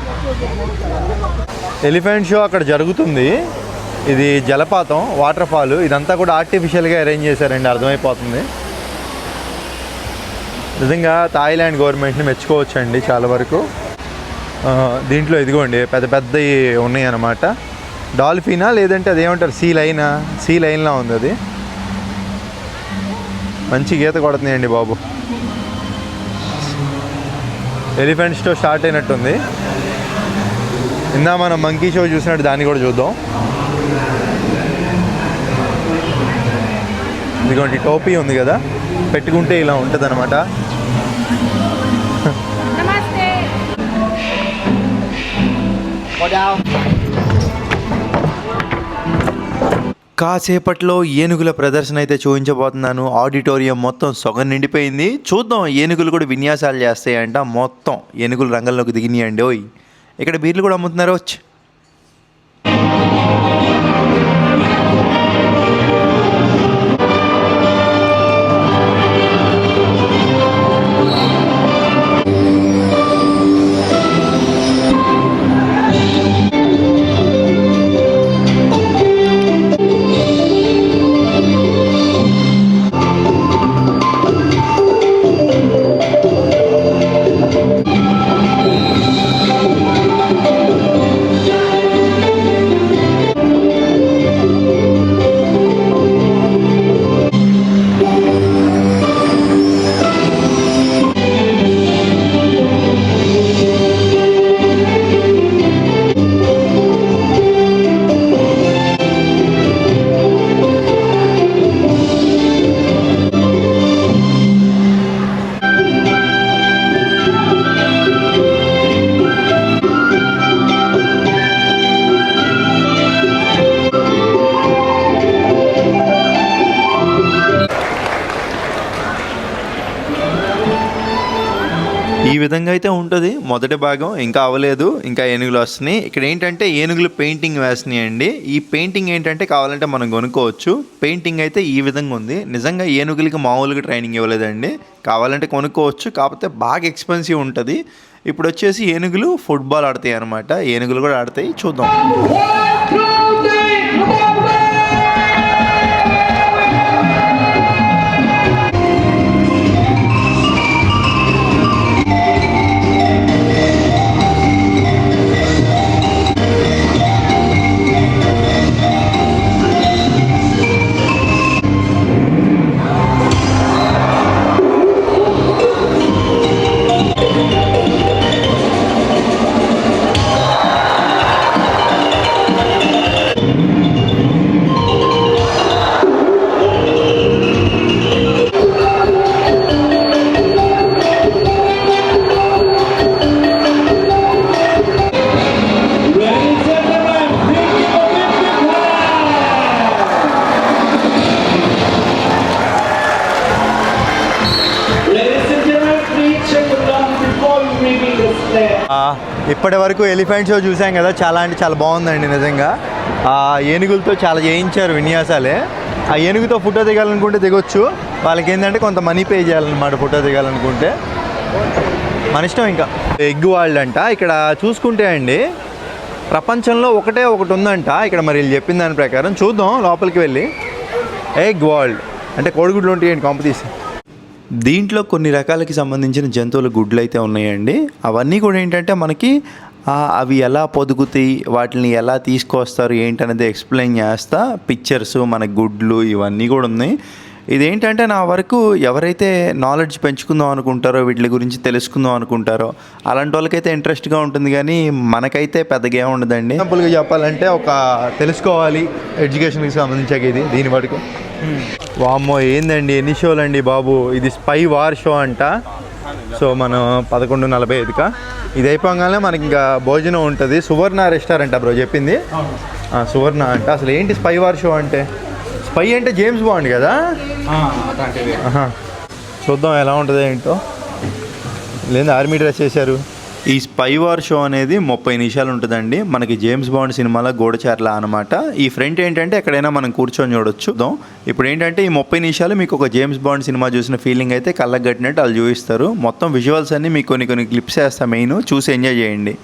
ఎలిఫెంట్ షో అక్కడ జరుగుతుంది. ఇది జలపాతం, వాటర్ ఫాల్. ఇదంతా కూడా ఆర్టిఫిషియల్గా అరేంజ్ చేశారండి, అర్థమైపోతుంది. నిజంగా థాయిలాండ్ గవర్నమెంట్ని మెచ్చుకోవచ్చండి చాలా వరకు. దీంట్లో ఇదిగోండి పెద్ద పెద్దవి ఉన్నాయి అన్నమాట. డాల్ఫినా లేదంటే అదేమంటారు, సీ లైన్లా ఉంది అది. మంచి గీత కొడుతున్నాయండి బాబు. ఎలిఫెంట్ షో స్టార్ట్ అయినట్టుంది. ఇందా మనం మంకీ షో చూసినట్టు దాన్ని కూడా చూద్దాం. ఇదిగోండి టోపీ ఉంది కదా, పెట్టుకుంటే ఇలా ఉంటుంది అనమాట. కాసేపట్లో ఏనుగుల ప్రదర్శన అయితే చూపించబోతున్నాను. ఆడిటోరియం మొత్తం సొగం నిండిపోయింది. చూద్దాం, ఏనుగులు కూడా విన్యాసాలు చేస్తాయంట. మొత్తం ఏనుగులు రంగంలోకి దిగినాయండి. ఓయ్, ఇక్కడ బీర్లు కూడా అమ్ముతున్నారు. వచ్చి ఈ విధంగా అయితే ఉంటుంది మొదటి భాగం. ఇంకా అవ్వలేదు, ఇంకా ఏనుగులు వస్తున్నాయి. ఇక్కడ ఏంటంటే ఏనుగులు పెయింటింగ్ వేస్తున్నాయి అండి. ఈ పెయింటింగ్ ఏంటంటే కావాలంటే మనం కొనుక్కోవచ్చు. పెయింటింగ్ అయితే ఈ విధంగా ఉంది. నిజంగా ఏనుగులకి మామూలుగా ట్రైనింగ్ ఇవ్వలేదండి, కావాలంటే కొనుక్కోవచ్చు. కాకపోతే బాగా ఎక్స్పెన్సివ్ ఉంటుంది. ఇప్పుడు వచ్చేసి ఏనుగులు ఫుట్బాల్ ఆడతాయి అన్నమాట. ఏనుగులు కూడా ఆడతాయి, చూద్దాం. ఇప్పటి వరకు ఎలిఫెంట్ షో చూసాం కదా, చాలా అంటే చాలా బాగుందండి నిజంగా. ఆ ఏనుగులతో చాలా చేయించారు విన్యాసాలే. ఆ ఏనుగుతో ఫోటో దిగాలనుకుంటే దిగొచ్చు. వాళ్ళకి ఏంటంటే కొంత మనీ పే చేయాలన్నమాట ఫోటో దిగాలనుకుంటే. మన ఇష్టం. ఇంకా ఎగ్ వరల్డ్ అంట. ఇక్కడ చూసుకుంటే అండి ప్రపంచంలో ఒకటి ఉందంట ఇక్కడ. మరి వీళ్ళు చెప్పిన దాని ప్రకారం చూద్దాం లోపలికి వెళ్ళి. ఎగ్ వరల్డ్ అంటే కోడిగుడ్లు ఉంటాయండి కాంపిటీషన్. దీంట్లో కొన్ని రకాలకి సంబంధించిన జంతువుల గుడ్లు అయితే ఉన్నాయండి. అవన్నీ కూడా ఏంటంటే మనకి అవి ఎలా పొదుగుతాయి, వాటిని ఎలా తీసుకొస్తారు ఏంటనేది ఎక్స్ప్లెయిన్ చేస్తా. పిక్చర్స్, మన గుడ్లు ఇవన్నీ కూడా ఉన్నాయి. ఇదేంటంటే నా వరకు ఎవరైతే నాలెడ్జ్ పెంచుకుందాం అనుకుంటారో, వీటి గురించి తెలుసుకుందాం అనుకుంటారో అలాంటి వాళ్ళకైతే ఇంట్రెస్ట్గా ఉంటుంది. కానీ మనకైతే పెద్దగా ఏముండదండి. సింపుల్గా చెప్పాలంటే ఒక తెలుసుకోవాలి ఎడ్యుకేషన్కి సంబంధించాక ఇది దీని వరకు. వామ్మో ఏందండి, ఎన్ని షోలు అండి బాబు. ఇది స్పై వార్ షో అంట. సో మనం 11:45కా ఇది అయిపోగానే మనకి ఇంకా భోజనం ఉంటుంది. సువర్ణ రెస్టారెంట్ బ్రో చెప్పింది. సువర్ణ అంట. అసలు ఏంటి స్పై వార్ షో అంటే? స్పై అంటే జేమ్స్ బాండ్ కదా. చూద్దాం ఎలా ఉంటుంది ఏంటో. లేదా ఆర్మీ డ్రెస్ చేశారు. ఈ స్పై వార్ షో అనేది 30 నిమిషాలు ఉంటుందండి. మనకి జేమ్స్ బాండ్ సినిమాలో గూఢచారుల అనమాట. ఈ ఫ్రంట్ ఏంటంటే ఎక్కడైనా మనం కూర్చొని చూడొచ్చు. ఇప్పుడు ఏంటంటే ఈ 30 నిమిషాలు మీకు ఒక జేమ్స్ బాండ్ సినిమా చూసిన ఫీలింగ్ అయితే కళ్ళకు కట్టినట్టు వాళ్ళు చూపిస్తారు. మొత్తం విజువల్స్ అన్ని మీకు కొన్ని క్లిప్స్ వేస్తాం, మెయిన్ చూసి ఎంజాయ్ చేయండి.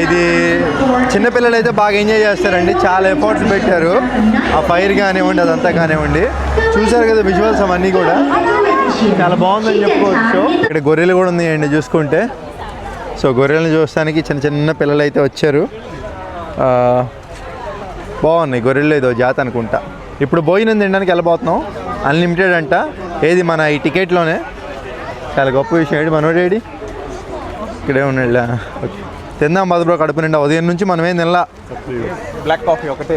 ఇది చిన్నపిల్లలు అయితే బాగా ఎంజాయ్ చేస్తారండి. చాలా ఎఫర్ట్స్ పెట్టారు. ఆ ఫైర్ కానివ్వండి, అదంతా కానివ్వండి. చూసారు కదా విజువల్స్ అవన్నీ కూడా చాలా బాగుందని చెప్పుకోవచ్చు. ఇక్కడ గొర్రెలు కూడా ఉన్నాయండి చూసుకుంటే. సో గొర్రెలను చూడడానికి చిన్న చిన్న పిల్లలు అయితే వచ్చారు. బాగున్నాయి గొర్రెలు. ఏదో జాత అనుకుంటా. ఇప్పుడు భోజనం తినడానికి వెళ్ళిపోతున్నాం. అన్లిమిటెడ్ అంట. ఏది మన ఈ టికెట్లోనే. చాలా గొప్ప విషయం. ఏడి మనోడేడి ఇక్కడే ఉన్నాడు. ఓకే తిందాం బాధ బ్రో, కడుపు నిండా. ఉదయం నుంచి మనం ఏం తినలా. బ్లాక్ కాఫీ ఒకటే.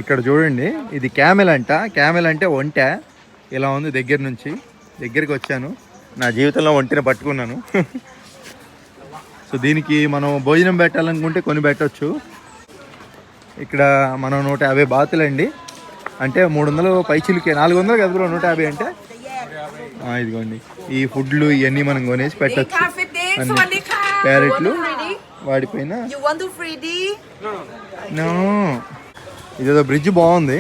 ఇక్కడ చూడండి, ఇది క్యామెల్ అంట. క్యామెల్ అంటే ఒంటె. ఇలా ఉంది దగ్గర నుంచి. దగ్గరికి వచ్చాను, నా జీవితంలో ఒంటిని పట్టుకున్నాను. సో దీనికి మనం భోజనం పెట్టాలనుకుంటే కొని పెట్టవచ్చు. ఇక్కడ మనం 150 బాతులండి, అంటే 300 పైచిలకి 400 కదా బ్రో 150 అంటే. ఇదిగోండి ఈ ఫుడ్లు ఇవన్నీ మనం కొనేసి పెట్టచ్చు. క్యారెట్లు వాడిపోయిన ఇదేదో బ్రిడ్జ్ బాగుంది.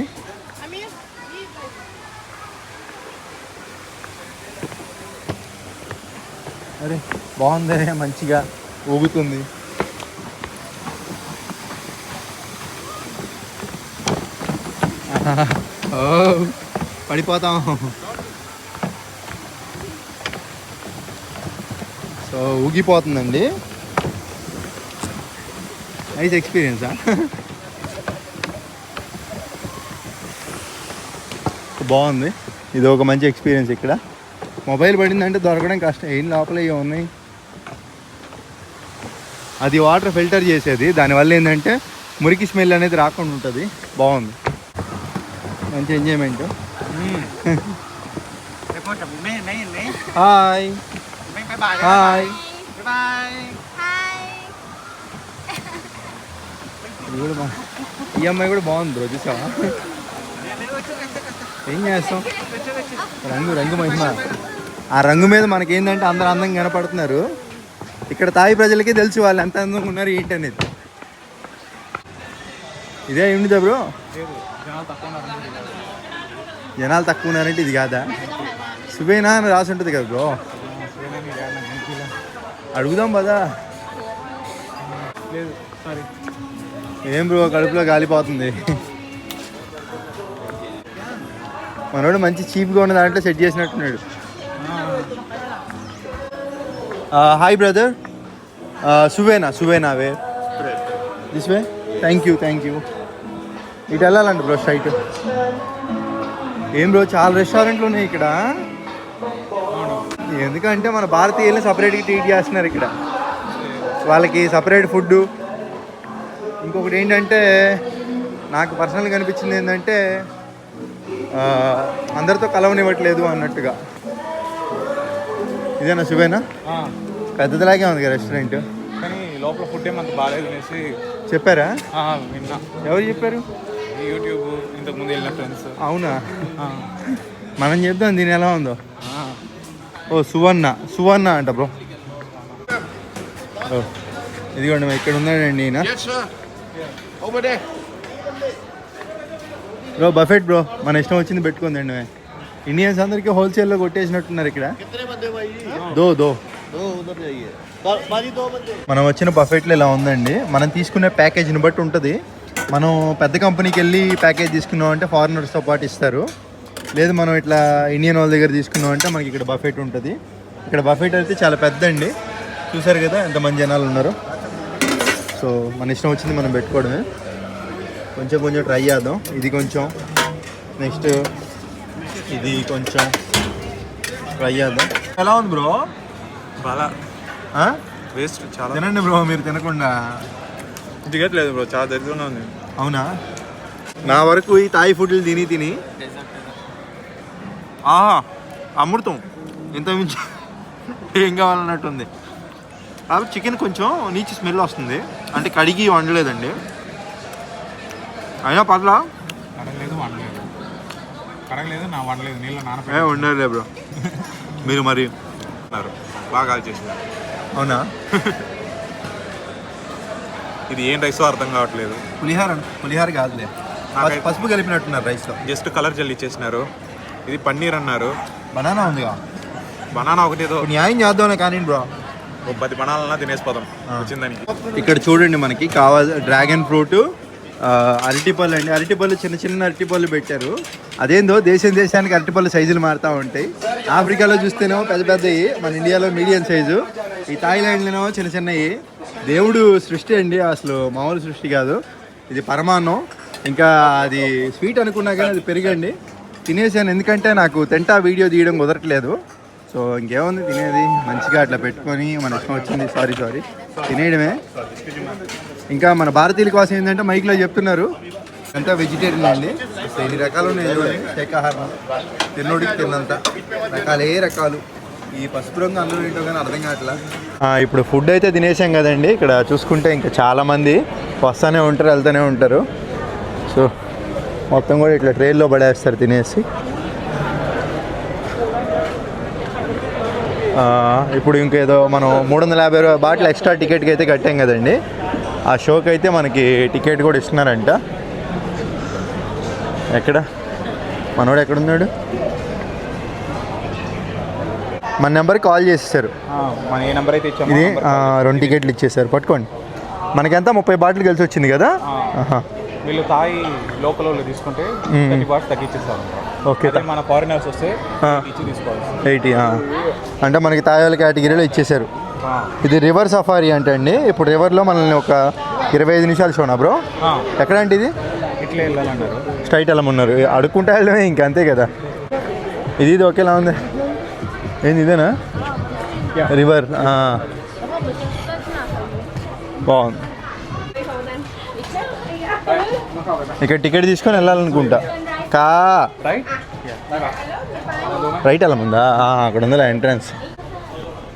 అరే బాగుంది, మంచిగా ఊగుతుంది. పడిపోతాం. సో ఊగిపోతుందండి. నైస్ ఎక్స్పీరియన్సా. బాగుంది, ఇది ఒక మంచి ఎక్స్పీరియన్స్. ఇక్కడ మొబైల్ పడిందంటే దొరకడం కష్టం. ఏం లోపల ఇవి ఉన్నాయి. అది వాటర్ ఫిల్టర్ చేసేది, దానివల్ల ఏంటంటే మురికి స్మెల్ అనేది రాకుండా ఉంటుంది. బాగుంది, మంచి ఎంజాయ్మెంట్. Hi hi. ఈ అమ్మాయి కూడా బాగుంది బ్రో, చూసావా? ఏం చేస్తాం, రంగు రంగు మహిమ. ఆ రంగు మీద మనకేంటంటే అందరూ అందంగా కనపడుతున్నారు. ఇక్కడ తాయి ప్రజలకే తెలుసు వాళ్ళు ఎంత అందంగా ఉన్నారు ఏంటి అనేది. ఇదే ఏమిటిదా బ్రో, జనాలు తక్కువ ఉన్నారంటే ఇది కాదా? సుబేనా అని రాసి ఉంటుంది కదా బ్రో, అడుగుదాం పదా. ఏం బ్రో కడుపులో గాలిపోతుంది. మనోడు మంచి చీప్గా ఉన్న దాంట్లో సెట్ చేసినట్టున్నాడు. హాయ్ బ్రదర్, సువేనా way this way. Thank you. ఇటు వెళ్ళాలండి బ్రో స్ట్రైట్. ఏం బ్రో చాలా రెస్టారెంట్లు ఉన్నాయి ఇక్కడ. ఎందుకంటే మన భారతీయుల్ని సపరేట్గా ట్రీట్ చేస్తున్నారు ఇక్కడ. వాళ్ళకి సపరేట్ ఫుడ్డు. ఇంకొకటి ఏంటంటే నాకు పర్సనల్గా అనిపించింది ఏంటంటే అందరితో కలవనివ్వట్లేదు అన్నట్టుగా. ఇదేనా సువేనా? పెద్దదిలాగే ఉంది కదా రెస్టారెంట్, కానీ లోపల ఫుడ్ ఏమంత బాగాలేదు అనేసి చెప్పారా? విన్నా. ఎవరు చెప్పారు? యూట్యూబ్ ఇంతకుముందు వెళ్ళిన ఫ్రెండ్స్. అవునా? మనం చెప్దాం దీని ఎలా ఉందో. ఓ సువర్ణ అంట బ్రో. ఓ ఇదిగోండి ఇక్కడ ఉన్నాడండి ఈయన బ్రో. బఫెట్ బ్రో, మన ఇష్టం వచ్చింది పెట్టుకుందండి. ఇండియన్స్ అందరికీ హోల్సేల్లో కొట్టేసినట్టున్నారు ఇక్కడ. దో మనం వచ్చిన బఫెట్లో ఇలా ఉందండి. మనం తీసుకునే ప్యాకేజీని బట్టి ఉంటుంది. మనం పెద్ద కంపెనీకి వెళ్ళి ప్యాకేజ్ తీసుకున్నాం అంటే ఫారినర్స్తో పాటు ఇస్తారు. లేదు మనం ఇట్లా ఇండియన్ వాళ్ళ దగ్గర తీసుకున్నాం అంటే మనకి ఇక్కడ బఫెట్ ఉంటుంది. ఇక్కడ బఫెట్ అయితే చాలా పెద్ద అండి, చూసారు కదా ఎంతమంది జనాలు ఉన్నారు. సో మన ఇష్టం వచ్చింది మనం పెట్టుకోవడమే. కొంచెం ట్రై చేద్దాం. ఇది కొంచెం, నెక్స్ట్ ఇది కొంచెం ట్రై చేద్దాం. ఎలా ఉంది బ్రో? చాలా వేస్ట్, చాలా. తినండి బ్రో, మీరు తినకుండా దిగట్లేదు బ్రో, చాలా దరిద్రంగా ఉంది. అవునా? నా వరకు ఈ తాయి ఫుడ్లు తిని అమృతం, ఇంత మించి ఏం కావాలన్నట్టుంది. కాబట్టి చికెన్ కొంచెం నీచి స్మెల్ వస్తుంది, అంటే కడిగి వండలేదండి. అయినా పర్లా, వండలేదు నీళ్ళు నాన్న వండలే బ్రో. మీరు మరి బాగా చేసినారు. అవునా? ఇది ఏం రైసో అర్థం కావట్లేదు. పులిహార కాదులే, పసుపు కలిపినట్టున్నారు రైస్లో. జస్ట్ కలర్ జల్లి ఇచ్చేసినారు. ఇది పన్నీర్ అన్నారు. బనానా ఉందిగా, బనానా ఒకటేదో న్యాయం చేద్దాం కానీ బ్రో. 10 బనాలన్నా తినేసిపోతాం వచ్చిందానికి. ఇక్కడ చూడండి మనకి కావాలి డ్రాగన్ ఫ్రూట్, అరటిపళ్ళు అండి. అరటిపళ్ళు చిన్న అరటిపళ్ళు పెట్టారు. అదేందో దేశానికి అరటిపళ్ళు సైజులు మారుతూ ఉంటాయి. ఆఫ్రికాలో చూస్తేనేమో పెద్దవి, మన ఇండియాలో మీడియం సైజు. ఈ థాయిలాండ్లోనేమో చిన్నవి. దేవుడు సృష్టి అండి, అసలు మామూలు సృష్టి కాదు. ఇది పరమాన్నం. ఇంకా అది స్వీట్ అనుకున్నా కానీ అది పెరిగండి. తినేసాను, ఎందుకంటే నాకు తింటా వీడియో తీయడం కుదరట్లేదు. సో ఇంకేముంది తినేది, మంచిగా అట్లా పెట్టుకొని మన ఇష్టం వచ్చింది సారీ తినేయడమే. ఇంకా మన భారతీయుల కోసం ఏంటంటే మైక్లో చెప్తున్నారు అంతా వెజిటేరియన్ అండి. సో ఎన్ని రకాలు ఉన్నాయి చూడండి, శాకాహారం తిన్నోడికి తిన్నంత రకాలు. ఈ పసుపు రంగు అందులో ఏంటో కానీ అర్థం కావట్లా. ఇప్పుడు ఫుడ్ అయితే తినేసాం కదండి. ఇక్కడ చూసుకుంటే ఇంకా చాలామంది వస్తూనే ఉంటారు, వెళ్తూనే ఉంటారు. సో మొత్తం కూడా ఇట్లా ట్రైన్లో పడేస్తారు తినేసి. ఇప్పుడు ఇంకేదో మనం 350 బాటిల్ ఎక్స్ట్రా టికెట్కి అయితే కట్టాం కదండి. ఆ షోకి అయితే మనకి టికెట్ కూడా ఇస్తున్నారంట. ఎక్కడ మనోడు ఎక్కడున్నాడు? మన నెంబర్కి కాల్ చేసేసారు. మన ఏ నెంబర్ అయితే ఇచ్చాము ఇది 2 టికెట్లు ఇచ్చేసారు, పట్టుకోండి. మనకెంత 30 బాటిల్ కలిసి వచ్చింది కదా. వీళ్ళు తాయి లోకల్ వాళ్ళు తీసుకుంటే 30 బాట్స్ తగ్గించేస్తారు. ఓకే, మన ఫారినర్స్ వస్తే ఇచ్చి తీసుకోవాలి 80. అంటే మనకి తాయాల కేటగిరీలో ఇచ్చేసారు. ఇది రివర్ సఫారీ అంటే అండి. ఇప్పుడు రివర్లో మనల్ని ఒక 25 నిమిషాలు షోనా బ్రో? ఎక్కడంటే ఇది ఇట్లా వెళ్ళాలన్నారు, స్ట్రైట్ వెళ్ళమన్నారు. అడుక్కుంటా వెళ్ళడమే ఇంక, అంతే కదా. ఇది ఒకేలా ఉంది. ఏంది ఇదేనా రివర్? బాగుంది. ఇక్కడ టికెట్ తీసుకొని వెళ్ళాలనుకుంటా. రైట్ వెళ్ళముందా? అక్కడ ఉందా ఎంట్రన్స్.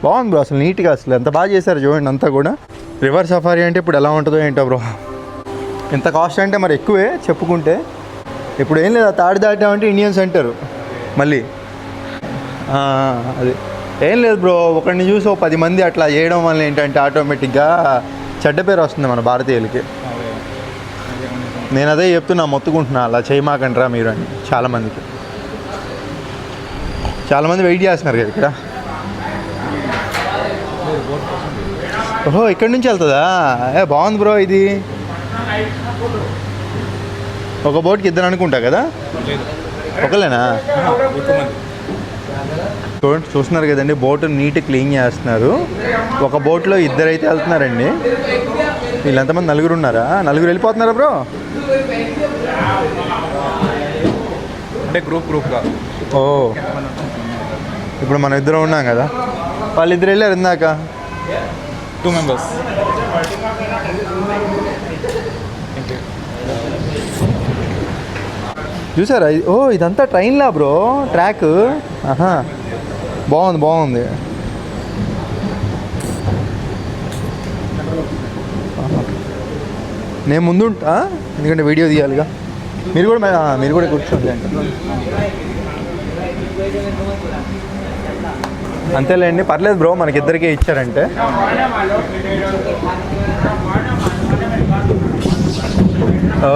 బాగుంది బ్రో, అసలు నీట్గా అసలు ఎంత బాగా చేశారు చూడండి అంతా కూడా. రివర్ సఫారీ అంటే ఇప్పుడు ఎలా ఉంటుందో ఏంటో బ్రో. ఎంత కాస్ట్ అంటే మరి ఎక్కువే చెప్పుకుంటే. ఇప్పుడు ఏం లేదు, తాడి దాటామంటే ఇండియన్స్ అంటారు మళ్ళీ. అది ఏం లేదు బ్రో, ఒకరిని చూసి 10 మంది అట్లా చేయడం వల్ల ఏంటంటే ఆటోమేటిక్గా చెడ్డ పేరు వస్తుంది మన భారతీయులకి. నేను అదే చెప్తున్నా, మొత్తుకుంటున్నా అలా చేయమాకంటారా మీరు అని. చాలామంది వెయిట్ చేస్తున్నారు కదా ఇక్కడ. ఓహో, ఇక్కడి నుంచి వెళ్తుందా? బాగుంది బ్రో. ఇది ఒక బోట్కి 2 అనుకుంటా కదా? ఒకలేనా? చూస్తున్నారు కదండి, బోట్ నీట్ క్లీన్ చేస్తున్నారు. ఒక బోట్లో 2 అయితే వెళ్తున్నారండి. వీళ్ళు ఎంతమంది? 4 ఉన్నారా? 4 వెళ్ళిపోతున్నారా బ్రో? అంటే గ్రూప్గా. ఓ, ఇప్పుడు మనం 2 ఉన్నాం కదా. వాళ్ళు 2 వెళ్ళారు ఇందాక. 2 మెంబర్స్. చూసారా? ఓ, ఇదంతా ట్రైన్లా బ్రో, ట్రాక్. బాగుంది. నేను ముందు ఉంటా, ఎందుకంటే వీడియో తీయాలిగా. మీరు కూడా కూర్చోండి. అంతేలేండి, పర్లేదు బ్రో, మనకిద్దరికే ఇచ్చారంటే. ఓ,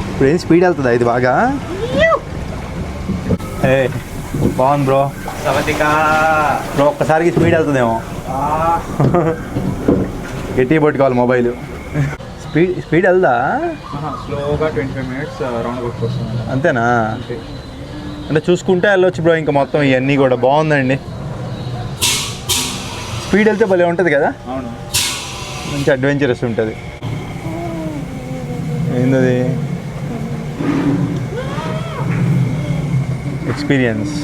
ఇప్పుడు ఏం స్పీడ్ వెళ్తుందా ఇది బాగా? బాగుంది బ్రో. బ్రో ఒక్కసారికి స్పీడ్ వెళ్తుందేమో. గట్టిగా పట్టుకోవాలి మొబైల్. స్పీడ్ వెళ్దా? స్లోగా 25 minutes రౌండ్ కొట్టుకొస్తుంది. అంతేనా? అంటే చూసుకుంటే వెళ్ళొచ్చు బ్రో. ఇంకా మొత్తం ఇవన్నీ కూడా బాగుందండి. స్పీడ్ వెళ్తే భలే ఉంటుంది కదా. అవును, మంచి అడ్వెంచరస్ ఉంటుంది. ఏంటది? ఎక్స్పీరియన్స్.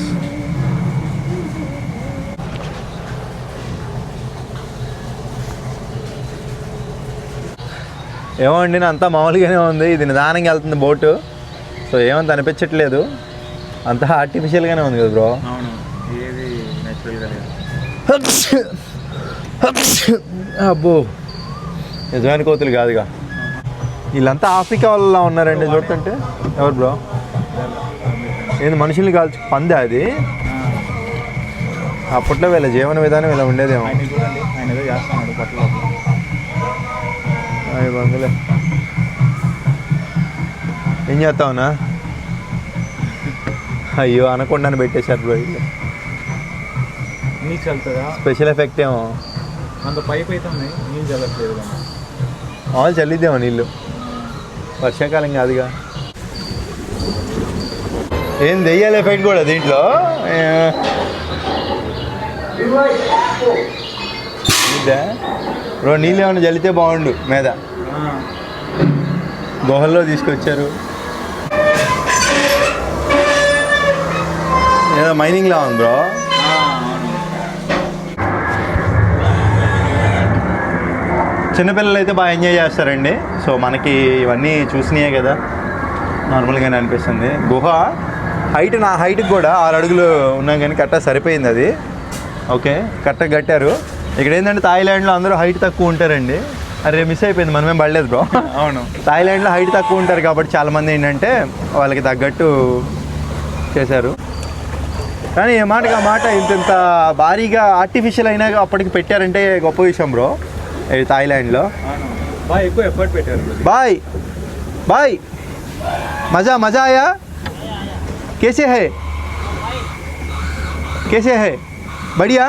ఏమో అండి, అంతా మామూలుగానే ఉంది. ఇది నిదానంగా వెళ్తుంది బోటు. సో ఏమంత అనిపించట్లేదు, అంతా ఆర్టిఫిషియల్గానే ఉంది కదా బ్రో. అవును, ఏది నేచురల్గా లేదు. అబ్బో, నిజమైన కోతులు కాదుగా. వీళ్ళంతా ఆఫ్రికా వాళ్ళ ఉన్నారండి చూస్తుంటే. ఎవరు బ్రో? ఏంది మనుషుల్ని కాల్చి పందా అది? అప్పట్లో వీళ్ళ జీవన విధానం ఇలా ఉండేదేమో. ఆయన ఏదో చేస్తున్నాడు పట్ల. బంగులే ఏం చేస్తావునా? అయ్యో, అనకుండానే పెట్టేశారు బ్రో. వీళ్ళు నీళ్ళు చల్లుతుందా? స్పెషల్ ఎఫెక్ట్ ఏమో. అంత పైప్ అయితే ఉన్నాయి, నీళ్ళు చల్లట్లేదు. మామూలు చల్లిద్దేమో నీళ్ళు, వర్షాకాలం కాదుగా. ఏం దెయ్యాలి ఎఫెక్ట్ కూడా దీంట్లో. బ్రో నీళ్ళు ఏమైనా చల్లితే బాగుండు మీద. గుహల్లో తీసుకొచ్చారు. ఏదో మైనింగ్లా ఉంది బ్రో. చిన్నపిల్లలు అయితే బాగా ఎంజాయ్ చేస్తారండి. సో మనకి ఇవన్నీ చూసినాయే కదా, నార్మల్గానే అనిపిస్తుంది. గుహ హైట్ నా హైట్కి కూడా 6 అడుగులు ఉన్నా కానీ కరెక్ట్గా సరిపోయింది అది. ఓకే, కరెక్ట్గా కట్టారు. ఇక్కడ ఏంటంటే థాయిలాండ్లో అందరూ హైట్ తక్కువ ఉంటారండి. అరే మిస్ అయిపోయింది, మనమేం పడలేదు బ్రో. అవును, థాయిలాండ్లో హైట్ తక్కువ ఉంటారు కాబట్టి చాలామంది ఏంటంటే వాళ్ళకి తగ్గట్టు చేశారు. కానీ ఏ మాటగా మాట ఇంత భారీగా ఆర్టిఫిషియల్ అయినా అప్పటికి పెట్టారంటే గొప్ప విషయం బ్రో. ఇది థాయిలాండ్లో బాగా ఎక్కువ ఎఫర్ట్ పెట్టారు. బాయ్ బాయ్, మజా మజా ఆయా. कैसे है कैसे है बढ़िया.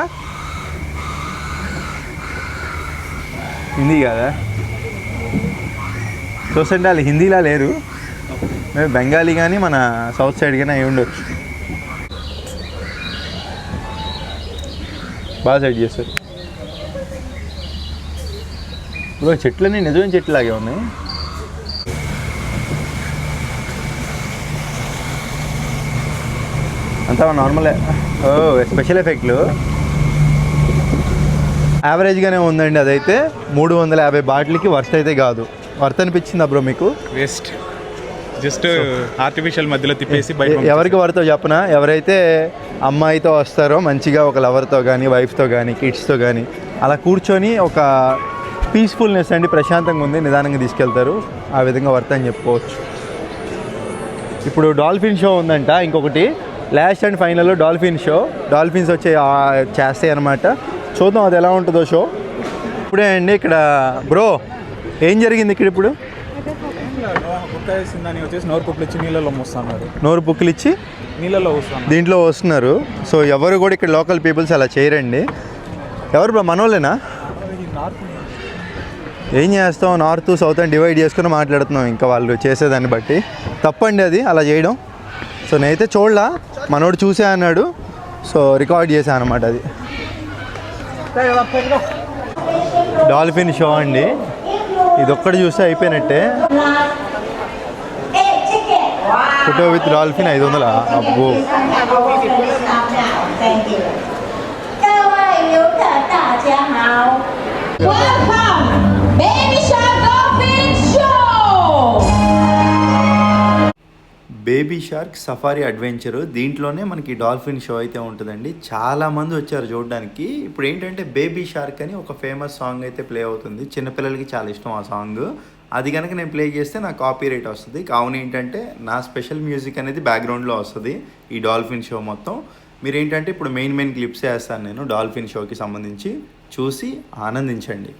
హిందీ కదా చూసండి, వాళ్ళు హిందీలా లేరు. మేము బెంగాలీ కానీ మన సౌత్ సైడ్ కానీ అయి ఉండొచ్చు. బాగా సైడ్ చేస్తారు ఇప్పుడు. చెట్లన్నీ నిజమైన చెట్లాగే ఉన్నాయి. అంతా నార్మలే. ఓ స్పెషల్ ఎఫెక్ట్లు యావరేజ్గానే ఉందండి. అదైతే 350 బాటిల్కి వర్త్ అయితే కాదు. వర్త్ అనిపించిందా బ్రో మీకు? వేస్ట్, జస్ట్ ఆర్టిఫిషియల్ మధ్యలో తిప్పేసి బయట. ఎవరికి వర్తో చెప్పనా, ఎవరైతే అమ్మాయితో వస్తారో మంచిగా ఒక లవర్తో కానీ వైఫ్తో కానీ కిడ్స్తో కానీ అలా కూర్చొని ఒక పీస్ఫుల్నెస్ అండి, ప్రశాంతంగా ఉంది, నిదానంగా తీసుకెళ్తారు. ఆ విధంగా వర్త్ అని చెప్పుకోవచ్చు. ఇప్పుడు డాల్ఫిన్ షో ఉందంట ఇంకొకటి, లాస్ట్ అండ్ ఫైనల్లో డాల్ఫిన్ షో. డాల్ఫిన్స్ వచ్చి చేస్తాయి అనమాట. చూద్దాం అది ఎలా ఉంటుందో షో. ఇప్పుడే అండి ఇక్కడ బ్రో ఏం జరిగింది ఇక్కడ ఇప్పుడు? కుక్క వేసిందని వచ్చేసి నోరు పుక్కులు ఇచ్చి నీళ్ళలో మోస్తున్నారు. నోరు పుక్కులు ఇచ్చి నీళ్ళలో వస్తున్నారు, దీంట్లో వస్తున్నారు. సో ఎవరు కూడా ఇక్కడ లోకల్ పీపుల్స్ అలా చేయరండి. ఎవరు బ్రో, మనోళ్ళేనా? ఏం చేస్తాం, నార్త్ సౌత్ అని డివైడ్ చేసుకుని మాట్లాడుతున్నాం. ఇంకా వాళ్ళు చేసేదాన్ని బట్టి తప్పండి అది అలా చేయడం. సో నేనైతే చూడలా, మనోడు చూసే అన్నాడు, సో రికార్డ్ చేశాను అనమాట. అది డాల్ఫిన్ షో అండి. ఇది ఒక్కటి చూస్తే అయిపోయినట్టే. Photo with dolphin 500. అబ్బో, బేబీ షార్క్ సఫారీ అడ్వెంచరు. దీంట్లోనే మనకి డాల్ఫిన్ షో అయితే ఉంటుందండి. చాలామంది వచ్చారు చూడడానికి. ఇప్పుడు ఏంటంటే బేబీ షార్క్ అని ఒక ఫేమస్ సాంగ్ అయితే ప్లే అవుతుంది. చిన్నపిల్లలకి చాలా ఇష్టం ఆ సాంగ్. అది కనుక నేను ప్లే చేస్తే నాకు కాపీ రైట్ వస్తుంది. కావున ఏంటంటే నా స్పెషల్ మ్యూజిక్ అనేది బ్యాక్గ్రౌండ్లో వస్తుంది ఈ డాల్ఫిన్ షో మొత్తం. మీరు ఏంటంటే ఇప్పుడు మెయిన్ క్లిప్స్ వేస్తాను నేను డాల్ఫిన్ షోకి సంబంధించి, చూసి ఆనందించండి.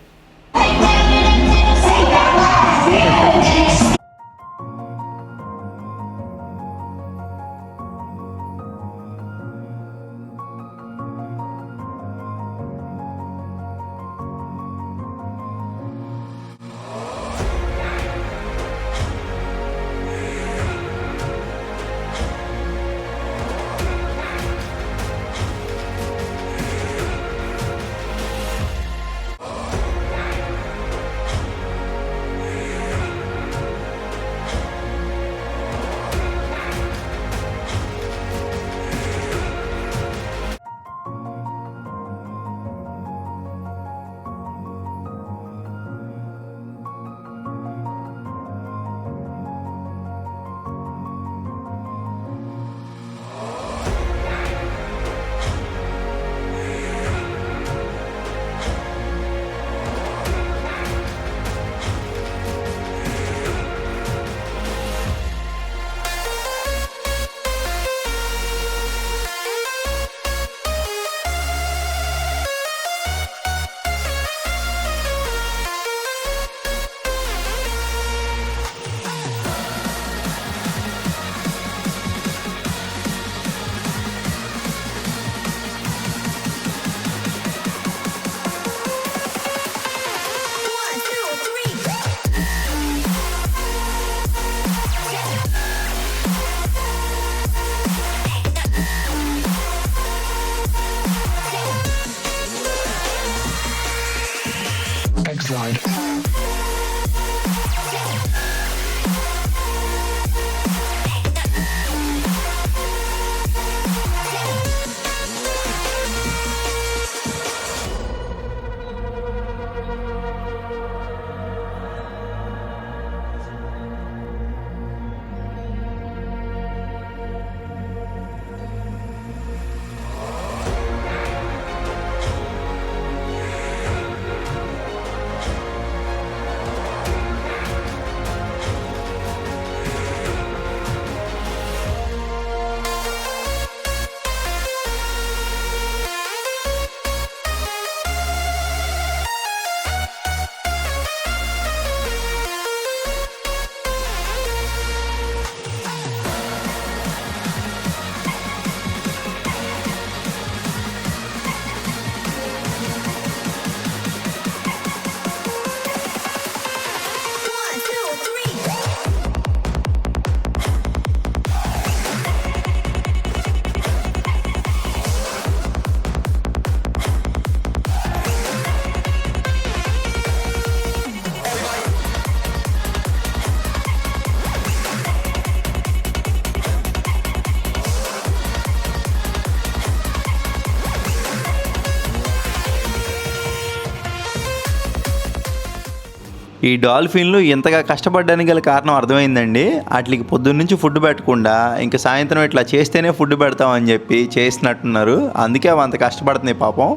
ఈ డాల్ఫిన్లు ఇంతగా కష్టపడడానికి గల కారణం అర్థమైందండి. వాటికి పొద్దున్న నుంచి ఫుడ్ పెట్టకుండా ఇంకా సాయంత్రం ఇట్లా చేస్తేనే ఫుడ్ పెడతామని చెప్పి చేసినట్టున్నారు. అందుకే అవి అంత కష్టపడుతున్నాయి పాపం.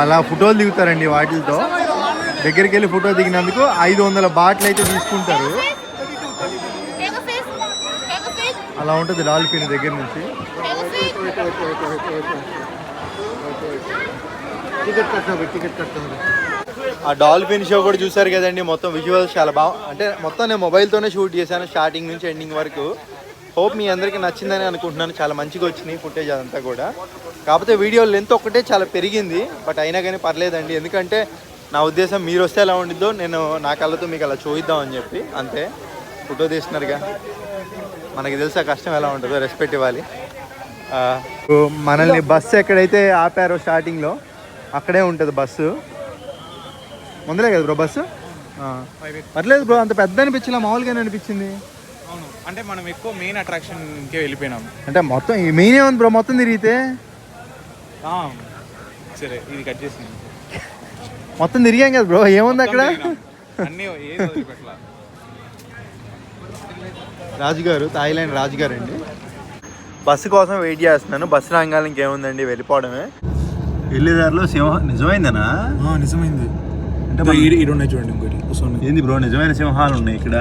అలా ఫోటోలు దిగుతారండి వాటితో. దగ్గరికి వెళ్ళి ఫోటో దిగినందుకు 500 బాటిల్ అయితే తీసుకుంటారు. అలా ఉంటుంది డాల్ఫిన్ దగ్గర నుంచి. ఆ డాల్ఫిన్ షో కూడా చూసారు కదండి. మొత్తం విజువల్స్ చాలా అంటే మొత్తం నేను మొబైల్తోనే షూట్ చేశాను స్టార్టింగ్ నుంచి ఎండింగ్ వరకు. హోప్ మీ అందరికీ నచ్చిందని అనుకుంటున్నాను. చాలా మంచిగా వచ్చినాయి ఫుటేజ్ అదంతా కూడా. కాకపోతే వీడియో లెంత్ ఒక్కటే చాలా పెరిగింది, బట్ అయినా కానీ పర్లేదండి. ఎందుకంటే నా ఉద్దేశం మీరు వస్తే ఎలా ఉండిద్దో నేను నా కళ్ళతో మీకు అలా చూయిద్దామని చెప్పి అంతే. ఫోటో తీస్తున్నారుగా, మనకి తెలిసి ఆ కష్టం ఎలా ఉంటుందో రెస్పెక్ట్ ఇవ్వాలి. మనల్ని బస్సు ఎక్కడైతే ఆపారో స్టార్టింగ్లో అక్కడే ఉంటుంది బస్సు. ముందరే కదా బ్రో బస్సు? పర్లేదు బ్రో, అంత పెద్ద అనిపించలే, మామూలుగానే అనిపించింది. అవును, అంటే మనం ఎక్కువ మెయిన్ అట్రాక్షన్కే వెళ్ళిపోయినాం. అంటే మొత్తం ఈ మెయిన్ ఏముంది బ్రో మొత్తం తిరిగితే? సరే ఇది కట్ చేసి మొత్తం తిరిగాం కదా బ్రో, ఏముంది అక్కడ? అన్నీ రాజుగారు, థాయిలాండ్ రాజుగారు అండి. బస్సు కోసం వెయిట్ చేస్తున్నాను. బస్సు రంగాలు ఇంకేముందండి, వెళ్ళిపోవడమే. వెళ్ళేదారిలో నిజమైందనా? నిజమైంది. అంటే ఉన్నాయి చూడండి, ఇంకోటి ఏంది బ్రో, నిజమైన సింహాలు ఉన్నాయి ఇక్కడ.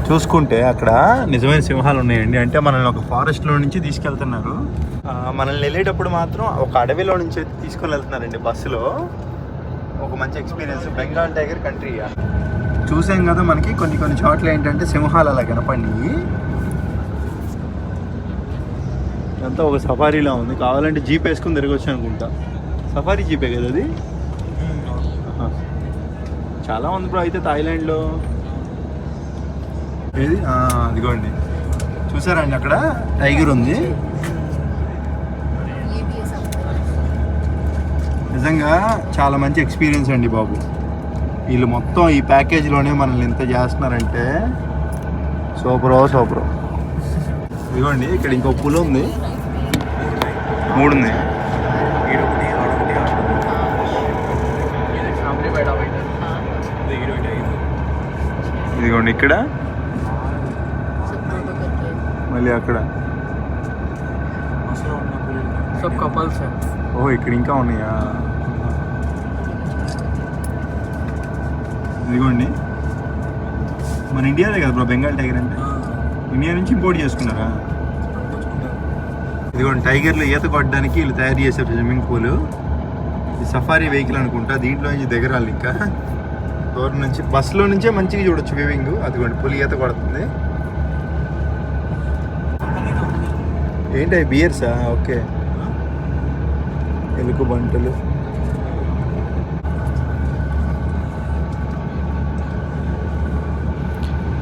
చూసుకుంటే అక్కడ నిజమైన సింహాలు ఉన్నాయండి. అంటే మనల్ని ఒక ఫారెస్ట్లో నుంచి తీసుకెళ్తున్నారు. మనల్ని వెళ్ళేటప్పుడు మాత్రం ఒక అడవిలో నుంచి తీసుకొని వెళ్తున్నారండి బస్సులో. ఒక మంచి ఎక్స్పీరియన్స్. బెంగాల్ టైగర్ కంట్రీ చూసాం కదా. మనకి కొన్ని చోట్ల ఏంటంటే సింహాలు అలా కనపడినాయి. ఇదంతా ఒక సఫారీలా ఉంది. కావాలంటే జీప్ వేసుకుని తిరగొచ్చు అనుకుంటా. సఫారీ జీపే కదా అది. చాలా ఉంది బ్రో అయితే థాయిలాండ్లో. ఏది అదిగోండి, చూసారండి అక్కడ టైగర్ ఉంది. నిజంగా చాలా మంచి ఎక్స్పీరియన్స్ అండి బాబు. వీళ్ళు మొత్తం ఈ ప్యాకేజీలోనే మనల్ని ఎంత చేస్తున్నారంటే సూపరో. ఇదిగోండి ఇక్కడ ఇంకో పులి ఉంది, 3 ఉన్నాయి. ఇదిగోండి ఇక్కడ, మళ్ళీ అక్కడ. ఓహో ఇక్కడ ఇంకా ఉన్నాయా? ఇదిగోండి మన ఇండియాదే కదా బ్రో బెంగాల్ టైగర్ అంటే. ఇండియా నుంచి ఇంపోర్ట్ చేసుకున్నారా? ఇదిగోండి టైగర్లు ఈత కొట్టడానికి వీళ్ళు తయారు చేశారు స్విమ్మింగ్ పూల్. ఇది సఫారీ వెహికల్ అనుకుంటా. దీంట్లో నుంచి దిగరాలి, ఇంకా దూరం నుంచి బస్సులో నుంచే మంచిగా చూడొచ్చు వ్యూవింగ్. అదిగోండి పులి ఈత కొడుతుంది. ఏంటి బియర్సా? ఓకే, ఎలుగు బంటలు.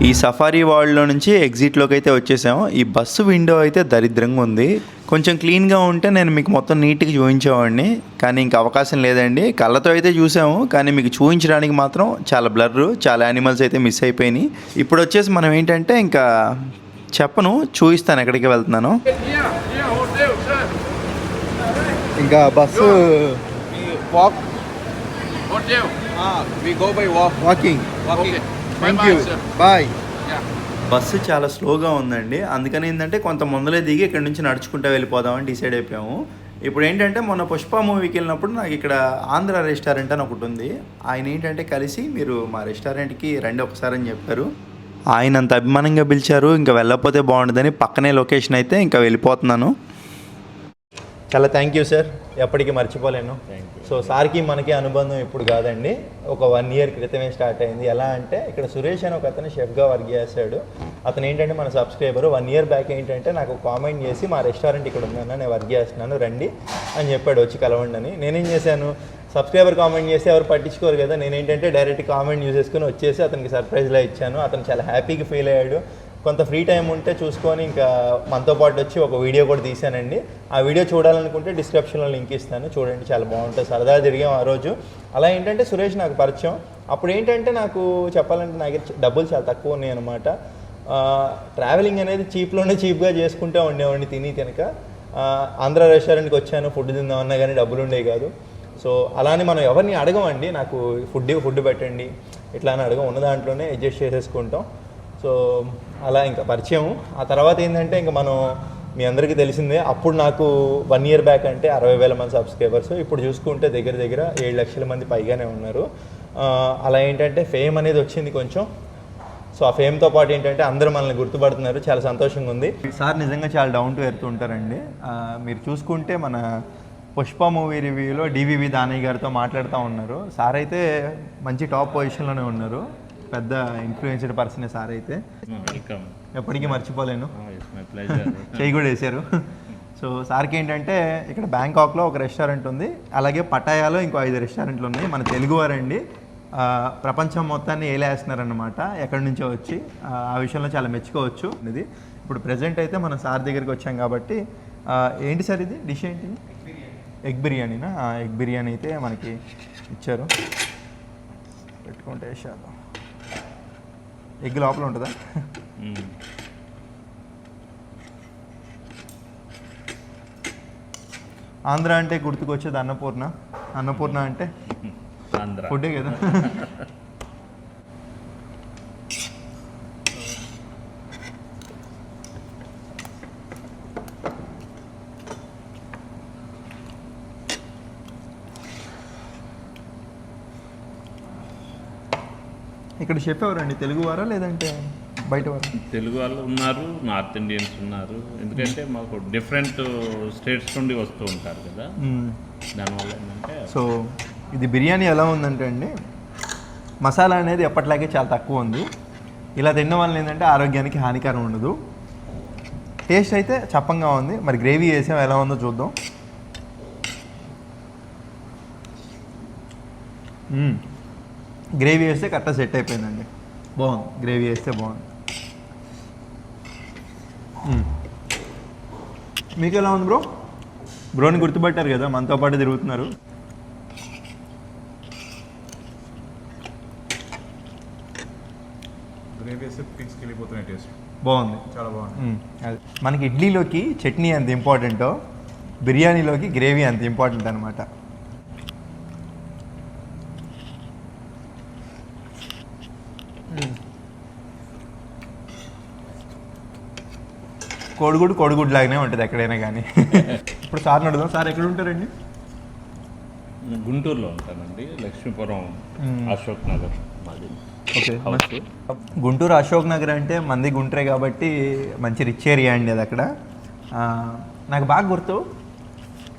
ఈ సఫారీ వరల్డ్లో నుంచి ఎగ్జిట్లోకి అయితే వచ్చేసాము. ఈ బస్సు విండో అయితే దరిద్రంగా ఉంది. కొంచెం క్లీన్గా ఉంటే నేను మీకు మొత్తం నీట్గా చూపించేవాడిని, కానీ ఇంక అవకాశం లేదండి. కళ్ళతో అయితే చూసాము, కానీ మీకు చూపించడానికి మాత్రం చాలా బ్లర్, చాలా యానిమల్స్ అయితే మిస్ అయిపోయినాయి. ఇప్పుడు వచ్చేసి మనం ఏంటంటే ఇంకా చెప్పను, చూపిస్తాను ఎక్కడికి వెళ్తున్నాను. ఇంకా bus walking. Thank you, bye. Bus చాలా స్లోగా ఉందండి. అందుకని ఏంటంటే కొంత ముందలే దిగి ఇక్కడ నుంచి నడుచుకుంటూ వెళ్ళిపోదామని డిసైడ్ అయిపోయాము. ఇప్పుడు ఏంటంటే మొన్న పుష్ప మూవీకి వెళ్ళినప్పుడు నాకు ఇక్కడ ఆంధ్ర రెస్టారెంట్ అని ఒకటి ఉంది. ఆయన ఏంటంటే కలిసి మీరు మా రెస్టారెంట్కి రండి ఒకసారి అని చెప్పారు. ఆయన అంత అభిమానంగా పిలిచారు, ఇంకా వెళ్ళకపోతే బాగుంటుందని పక్కనే లొకేషన్ అయితే ఇంకా వెళ్ళిపోతున్నాను. చాలా థ్యాంక్ యూ సార్, ఎప్పటికీ మర్చిపోలేను. సో సార్కి మనకి అనుబంధం ఇప్పుడు కాదండి, ఒక 1 year క్రితమే స్టార్ట్ అయింది. ఎలా అంటే ఇక్కడ సురేష్ అని ఒక అతను షెఫ్గా వర్క్ చేశాడు. అతను ఏంటంటే మన సబ్స్క్రైబర్. 1 year బ్యాక్ ఏంటంటే నాకు కామెంట్ చేసి మా రెస్టారెంట్ ఇక్కడ ఉందన్న, నేను వర్క్ చేస్తున్నాను రండి అని చెప్పాడు, వచ్చి కలవండి అని. నేనేం చేశాను, సబ్స్క్రైబర్ కామెంట్ చేసి ఎవరు పట్టించుకోరు కదా, నేనేంటంటే డైరెక్ట్ కామెంట్ చూసేసుకొని వచ్చేసి అతనికి సర్ప్రైజ్లా ఇచ్చాను. అతను చాలా హ్యాపీగా ఫీల్ అయ్యాడు. కొంత ఫ్రీ టైం ఉంటే చూసుకొని ఇంకా మనతో పాటు వచ్చి ఒక వీడియో కూడా తీశానండి. ఆ వీడియో చూడాలనుకుంటే డిస్క్రిప్షన్లో లింక్ ఇస్తాను, చూడండి, చాలా బాగుంటుంది. సరదాగా తిరిగాం ఆ రోజు. అలా ఏంటంటే సురేష్ నాకు పరిచయం. అప్పుడు ఏంటంటే నాకు చెప్పాలంటే నాకు డబ్బులు చాలా తక్కువ ఉన్నాయి అనమాట. ట్రావెలింగ్ అనేది చీప్గా చేసుకుంటూ ఉండేవాడిని తినక. ఆంధ్ర రెస్టారెంట్కి వచ్చాను, ఫుడ్ తిందామన్నా కానీ డబ్బులు ఉండేవి కాదు. సో అలానే మనం ఎవరిని అడగమండి, నాకు ఫుడ్ పెట్టండి ఇట్లా అని అడగం, ఉన్న దాంట్లోనే అడ్జస్ట్ చేసేసుకుంటాం. సో అలా ఇంకా పరిచయం. ఆ తర్వాత ఏంటంటే ఇంకా మనం మీ అందరికీ తెలిసిందే, అప్పుడు నాకు 1 year బ్యాక్ అంటే 60,000 మంది సబ్స్క్రైబర్స్, ఇప్పుడు చూసుకుంటే దగ్గర 7 లక్షల మంది పైగానే ఉన్నారు. అలా ఏంటంటే ఫేమ్ అనేది వచ్చింది కొంచెం. సో ఆ ఫేమ్తో పాటు ఏంటంటే అందరూ మనల్ని గుర్తుపడుతున్నారు, చాలా సంతోషంగా ఉంది. సార్ నిజంగా చాలా డౌన్ టు ఎర్త్ ఉంటారండి. మీరు చూసుకుంటే మన పుష్ప మూవీ రివ్యూలో డివివి దానయ్య గారితో మాట్లాడుతూ ఉన్నారు. సార్ అయితే మంచి టాప్ పొజిషన్లోనే ఉన్నారు, పెద్ద ఇన్ఫ్లుయెన్స్డ్ పర్సనే సార్ అయితే. ఎప్పటికీ మర్చిపోలేను, చేయి కూడా వేశారు. సో సార్కి ఏంటంటే ఇక్కడ బ్యాంకాక్లో ఒక రెస్టారెంట్ ఉంది, అలాగే పటాయాలో ఇంకో 5 రెస్టారెంట్లు ఉన్నాయి. మన తెలుగువారండి, ప్రపంచం మొత్తాన్ని ఏలేస్తున్నారన్నమాట, ఎక్కడి నుంచో వచ్చి. ఆ విషయంలో చాలా మెచ్చుకోవచ్చు. ఇది ఇప్పుడు ప్రజెంట్ అయితే మనం సార్ దగ్గరికి వచ్చాం కాబట్టి, ఏంటి సార్ ఇది డిష్ ఏంటి? ఎగ్ బిర్యానీనా? ఎగ్ బిర్యానీ అయితే మనకి ఇచ్చారు, పెట్టుకుంటే వేసారు. ఎగ్ లోపల ఉంటుందా? ఆంధ్ర అంటే గుర్తుకొచ్చేది అన్నపూర్ణ. అన్నపూర్ణ అంటే ఫుడ్డే కదా. ఇక్కడ షెఫ్ ఎవరండి, తెలుగు వారా లేదంటే బయట వారా? తెలుగు వాళ్ళు ఉన్నారు, నార్త్ ఇండియన్స్ ఉన్నారు. ఎందుకంటే మాకు డిఫరెంట్ స్టేట్స్ నుండి వస్తూ ఉంటారు కదా, దానివల్ల ఏంటంటే. సో ఇది బిర్యానీ ఎలా ఉందంటే అండి, మసాలా అనేది ఎప్పటిలాగే చాలా తక్కువ ఉంది. ఇలా తినడం వల్ల ఏంటంటే ఆరోగ్యానికి హానికరం ఉండదు. టేస్ట్ అయితే చప్పంగా ఉంది. మరి గ్రేవీ వేసాం, ఎలా ఉందో చూద్దాం. గ్రేవీ వేస్తే కరెక్ట్గా సెట్ అయిపోయిందండి, బాగుంది. గ్రేవీ వేస్తే బాగుంది. మీకు ఎలా ఉంది బ్రో? బ్రోని గుర్తుపట్టారు కదా, మనతో పాటు తిరుగుతున్నారు. గ్రేవీ వేస్తే పీక్స్కి వెళ్ళిపోతున్నాయి, టేస్ట్ బాగుంది, చాలా బాగుంది. అది మనకి ఇడ్లీలోకి చట్నీ ఎంత ఇంపార్టెంటో బిర్యానీలోకి గ్రేవీ అంత ఇంపార్టెంట్ అనమాట. కోడిగుడ్డు లాగానే ఉంటుంది ఎక్కడైనా కానీ. ఇప్పుడు సార్ అడుగుదాం, సార్ ఎక్కడ ఉంటారండి? గుంటూరులో ఉంటానండి, లక్ష్మీపురం అశోక్ నగర్ మాది. ఓకే, గుంటూరు అశోక్ నగర్ అంటే మంది గుంటూరే కాబట్టి మంచి రిచ్ ఏరియా అండి అది. అక్కడ నాకు బాగా గుర్తు,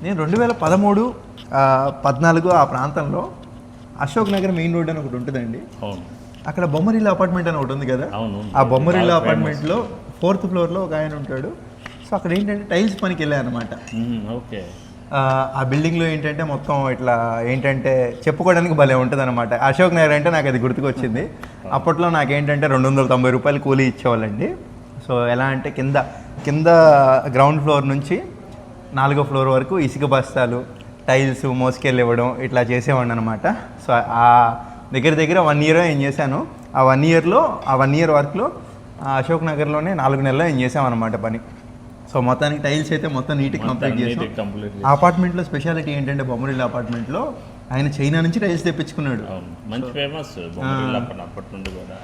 నేను 2013, 14 ఆ ప్రాంతంలో అశోక్ నగర్ మెయిన్ రోడ్ అని ఒకటి ఉంటుందండి. అక్కడ బొమ్మరిల్లు అపార్ట్మెంట్ అని ఒకటి ఉంది కదా, ఆ బొమ్మరిల్లు అపార్ట్మెంట్లో 4th ఫ్లోర్లో ఒక ఆయన ఉంటాడు. సో అక్కడ ఏంటంటే టైల్స్ పనికి వెళ్ళాయి అనమాట. ఓకే, ఆ బిల్డింగ్లో ఏంటంటే మొత్తం ఇట్లా ఏంటంటే చెప్పుకోవడానికి భలే ఉంటుంది అనమాట. అశోక్ నగర్ అంటే నాకు అది గుర్తుకొచ్చింది. అప్పట్లో నాకేంటంటే 290 రూపాయలు కూలీ ఇచ్చేవాళ్ళండి. సో ఎలా అంటే కింద గ్రౌండ్ ఫ్లోర్ నుంచి 4వ ఫ్లోర్ వరకు ఇసుక బస్తాలు, టైల్స్ మోసుకెళ్ళి ఇవ్వడం ఇట్లా చేసేవాడిని అనమాట. సో ఆ దగ్గర 1 year ఏం చేశాను. ఆ 1 year వర్క్లో అశోక్ నగర్లోనే 4 నెలలు ఏం చేసామన్నమాట పని. సో మొత్తానికి టైల్స్ అయితే మొత్తం నీట్గా కంప్లీట్ చేసాం. ఆ అపార్ట్మెంట్లో స్పెషాలిటీ ఏంటంటే బొమ్మరిల్లు అపార్ట్మెంట్లో ఆయన చైనా నుంచి టైల్స్ తెప్పించుకున్నాడు. మంచి ఫేమస్, అప్పటి నుండి కూడా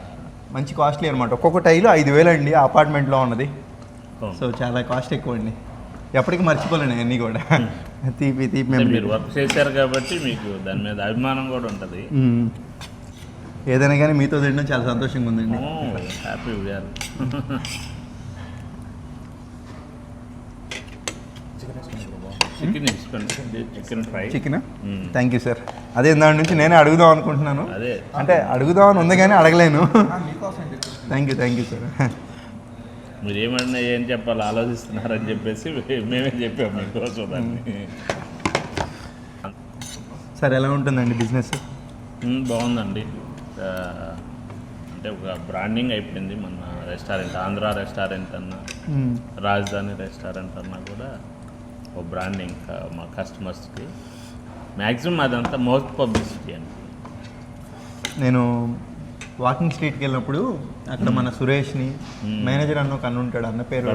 మంచి కాస్ట్లీ అనమాట. ఒక్కొక్క టైలు 5,000 అండి ఆ అపార్ట్మెంట్లో ఉన్నది. సో చాలా కాస్ట్ ఎక్కువ అండి, ఎప్పటికీ మర్చిపోలేను అన్నీ కూడా. తీపి మీరు వర్క్ చేశారు కాబట్టి మీకు దాని మీద అభిమానం కూడా ఉంటుంది. ఏదైనా కానీ మీతో తినడం చాలా సంతోషంగా ఉందండి. Happy we're. Chicken fry. Chicken. Thank you sir. అదే దాని నుంచి నేనే అడుగుదాం అనుకుంటున్నాను. అదే అంటే అడుగుదామని ఉంది కానీ అడగలేను. Thank you sir. మీరు ఏమన్నా ఏం చెప్పాలో ఆలోచిస్తున్నారని చెప్పేసి మేమే చెప్పాము మీకోసం దాన్ని. సార్ ఎలా ఉంటుందండి బిజినెస్? బాగుందండి. అంటే ఒక బ్రాండింగ్ అయిపోయింది మన రెస్టారెంట్. ఆంధ్ర రెస్టారెంట్ అన్నా, రాజధాని రెస్టారెంట్ అన్నా కూడా ఒక బ్రాండింగ్ మా కస్టమర్స్కి. మ్యాక్సిమం అదంతా మౌత్ పబ్లిసిటీ అండి. నేను వాకింగ్ స్ట్రీట్కి వెళ్ళినప్పుడు అక్కడ మన సురేష్ని, మేనేజర్ అన్న ఒక అన్న ఉంటాడు, అన్న పేరు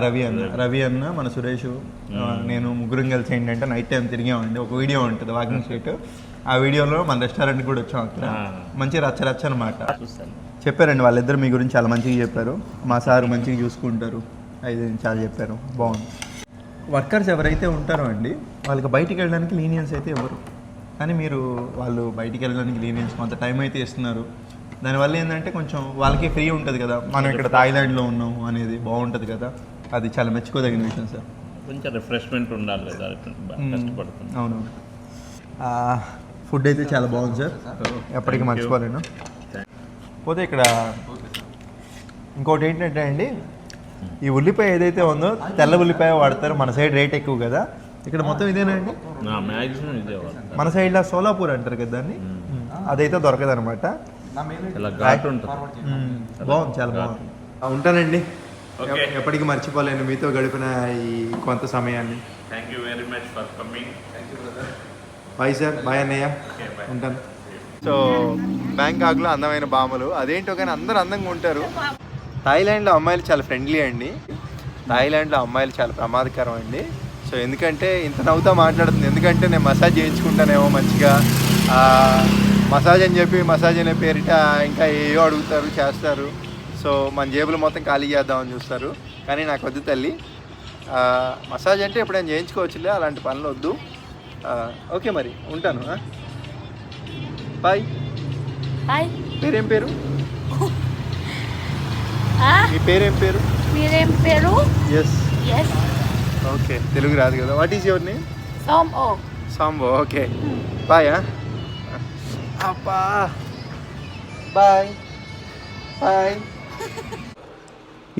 రవి అన్న, మన సురేష్, నేను ముగ్గురం కలిసి ఏంటంటే నైట్ టైం తిరిగామండి. ఒక వీడియో ఉంటుంది వాకింగ్ స్ట్రీట్, ఆ వీడియోలో మన రెస్టారెంట్కి కూడా వచ్చాం. అక్కడ మంచి రచ్చ అనమాట. చెప్పారండి వాళ్ళిద్దరు మీ గురించి చాలా మంచిగా చెప్పారు. మా సారు మంచిగా చూసుకుంటారు, అది చాలా చెప్పారు. బాగుంది. వర్కర్స్ ఎవరైతే ఉంటారో అండి వాళ్ళకి బయటికి వెళ్ళడానికి లీనియన్స్ అయితే ఇవ్వరు, కానీ మీరు వాళ్ళు బయటికి వెళ్ళడానికి లీనియన్స్ కొంత టైం అయితే ఇస్తున్నారు. దానివల్ల ఏంటంటే కొంచెం వాళ్ళకి ఫ్రీ ఉంటుంది కదా, మనం ఇక్కడ థాయిలాండ్లో ఉన్నాము అనేది బాగుంటుంది కదా, అది చాలా మెచ్చుకోదగిన విషయం సార్. కొంచెం రిఫ్రెష్మెంట్ ఉండాలి కదా, కష్టపడుతుంది. అవునవును. ఫుడ్ అయితే చాలా బాగుంది సార్, ఎప్పటికీ మర్చిపోలేను. పోతే ఇక్కడ ఇంకోటి ఏంటంటే అండి, ఈ ఉల్లిపాయ ఏదైతే ఉందో తెల్ల ఉల్లిపాయ వాడతారు, మన సైడ్ రేట్ ఎక్కువ కదా, ఇక్కడ మొత్తం ఇదేనండి. మ్యాక్సిమం ఇదే మన సైడ్లో సోలాపూర్ అంటారు కదా దాన్ని, అదైతే దొరకదు అనమాట. బాగుంది, చాలా బాగుంది. ఉంటానండి, ఎప్పటికీ మర్చిపోలేను మీతో గడిపిన ఈ కొంత సమయాన్ని. Thank you very much for coming. Bye sir. Bye అన్నయ్య, ఉంటాను. సో బ్యాంకాక్లో అందమైన భామలు, అదేంటో కానీ అందరూ అందంగా ఉంటారు. థాయిలాండ్లో అమ్మాయిలు చాలా ఫ్రెండ్లీ అండి, థాయిలాండ్లో అమ్మాయిలు చాలా ప్రమాదకరం అండి. సో ఎందుకంటే ఇంత నవ్వుతా మాట్లాడుతుంది, ఎందుకంటే నేను మసాజ్ చేయించుకుంటానేమో మంచిగా, మసాజ్ అని చెప్పి మసాజ్ అనే పేరిట ఇంకా ఏవో అడుగుతారు, చేస్తారు. సో మన జేబులు మొత్తం ఖాళీ చేద్దామని చూస్తారు, కానీ నాకు వద్దు తల్లి. మసాజ్ అంటే ఎప్పుడైనా చేయించుకోవచ్చులే, అలాంటి పనులు వద్దు. ఓకే మరి ఉంటాను. బాయ్. పేరేం పేరు? మీ పేరేం పేరు? మీరేం పేరు? ఎస్. ఓకే, తెలుగు రాదు కదా. What is your name? Sambo. Okay, bye. అబ్బా, బాయ్ బాయ్.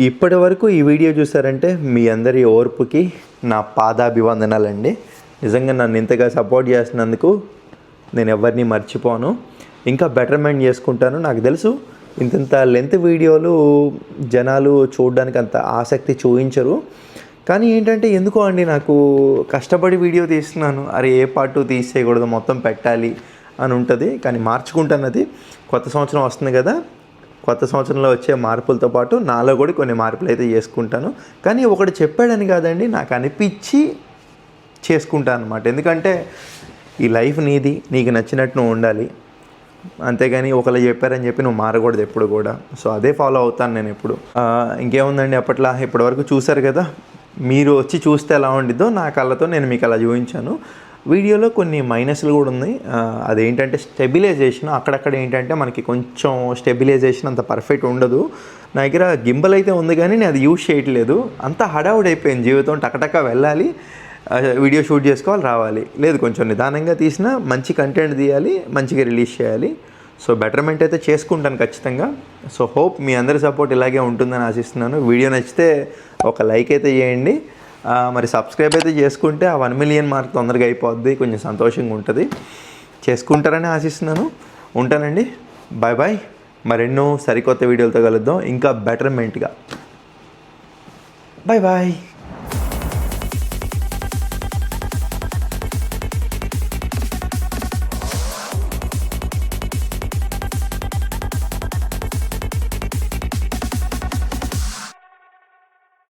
ఇప్పటి వరకు ఈ వీడియో చూసారంటే మీ అందరి ఓర్పుకి నా పాదాభివందనాలండి. నిజంగా నన్ను ఇంతగా సపోర్ట్ చేస్తున్నందుకు నేను ఎవరిని మర్చిపోను, ఇంకా బెటర్మెంట్ చేసుకుంటాను. నాకు తెలుసు ఇంత లెంత్ వీడియోలు జనాలు చూడడానికి అంత ఆసక్తి చూపించరు, కానీ ఏంటంటే ఎందుకో అండి నాకు కష్టపడి వీడియో తీస్తున్నాను, అరే ఏ పార్ట్ తీసేయకూడదు మొత్తం పెట్టాలి అని ఉంటుంది. కానీ మార్చుకుంటాను, అది కొత్త సంవత్సరం వస్తుంది కదా, కొత్త సంవత్సరంలో వచ్చే మార్పులతో పాటు నాలో కూడా కొన్ని మార్పులు అయితే చేసుకుంటాను. కానీ ఒకటి చెప్పాడని కాదండి, నాకు అనిపించి చేసుకుంటాను అనమాట. ఎందుకంటే ఈ లైఫ్ నీది, నీకు నచ్చినట్టు నువ్వు ఉండాలి, అంతేగాని ఒకళ్ళు చెప్పారని చెప్పి నువ్వు మారకూడదు ఎప్పుడు కూడా. సో అదే ఫాలో అవుతాను నేను ఎప్పుడు. ఇంకేముందండి, అప్పట్లో ఇప్పటివరకు చూశారు కదా, మీరు వచ్చి చూస్తే ఎలా ఉండిద్దో నా కళ్ళతో నేను మీకు అలా చూపించాను. వీడియోలో కొన్ని మైనస్లు కూడా ఉన్నాయి. అదేంటంటే స్టెబిలైజేషన్, అక్కడక్కడ ఏంటంటే మనకి కొంచెం స్టెబిలైజేషన్ అంత పర్ఫెక్ట్ ఉండదు. నా దగ్గర గింబల్ అయితే ఉంది కానీ నేను అది యూజ్ చేయట్లేదు, అంతా హడావుడైపోయింది జీవితం. టకటక వెళ్ళాలి, వీడియో షూట్ చేసుకోవాలి, రావాలి. లేదు, కొంచెం నిదానంగా తీసినా మంచి కంటెంట్ తీయాలి, మంచిగా రిలీజ్ చేయాలి. సో బెటర్మెంట్ అయితే చేసుకుంటాను ఖచ్చితంగా. సో హోప్ మీ అందరి సపోర్ట్ ఇలాగే ఉంటుందని ఆశిస్తున్నాను. వీడియో నచ్చితే ఒక లైక్ అయితే చేయండి, మరి సబ్స్క్రైబ్ అయితే చేసుకుంటే ఆ 1 మిలియన్ మార్క్ తొందరగా అయిపోద్ది, కొంచెం సంతోషంగా ఉంటుంది. చేసుకుంటారని ఆశిస్తున్నాను. ఉంటానండి, బాయ్ బాయ్. మరెన్నో సరికొత్త వీడియోలతో కలుద్దాం, ఇంకా బెటర్మెంట్గా. Bye bye.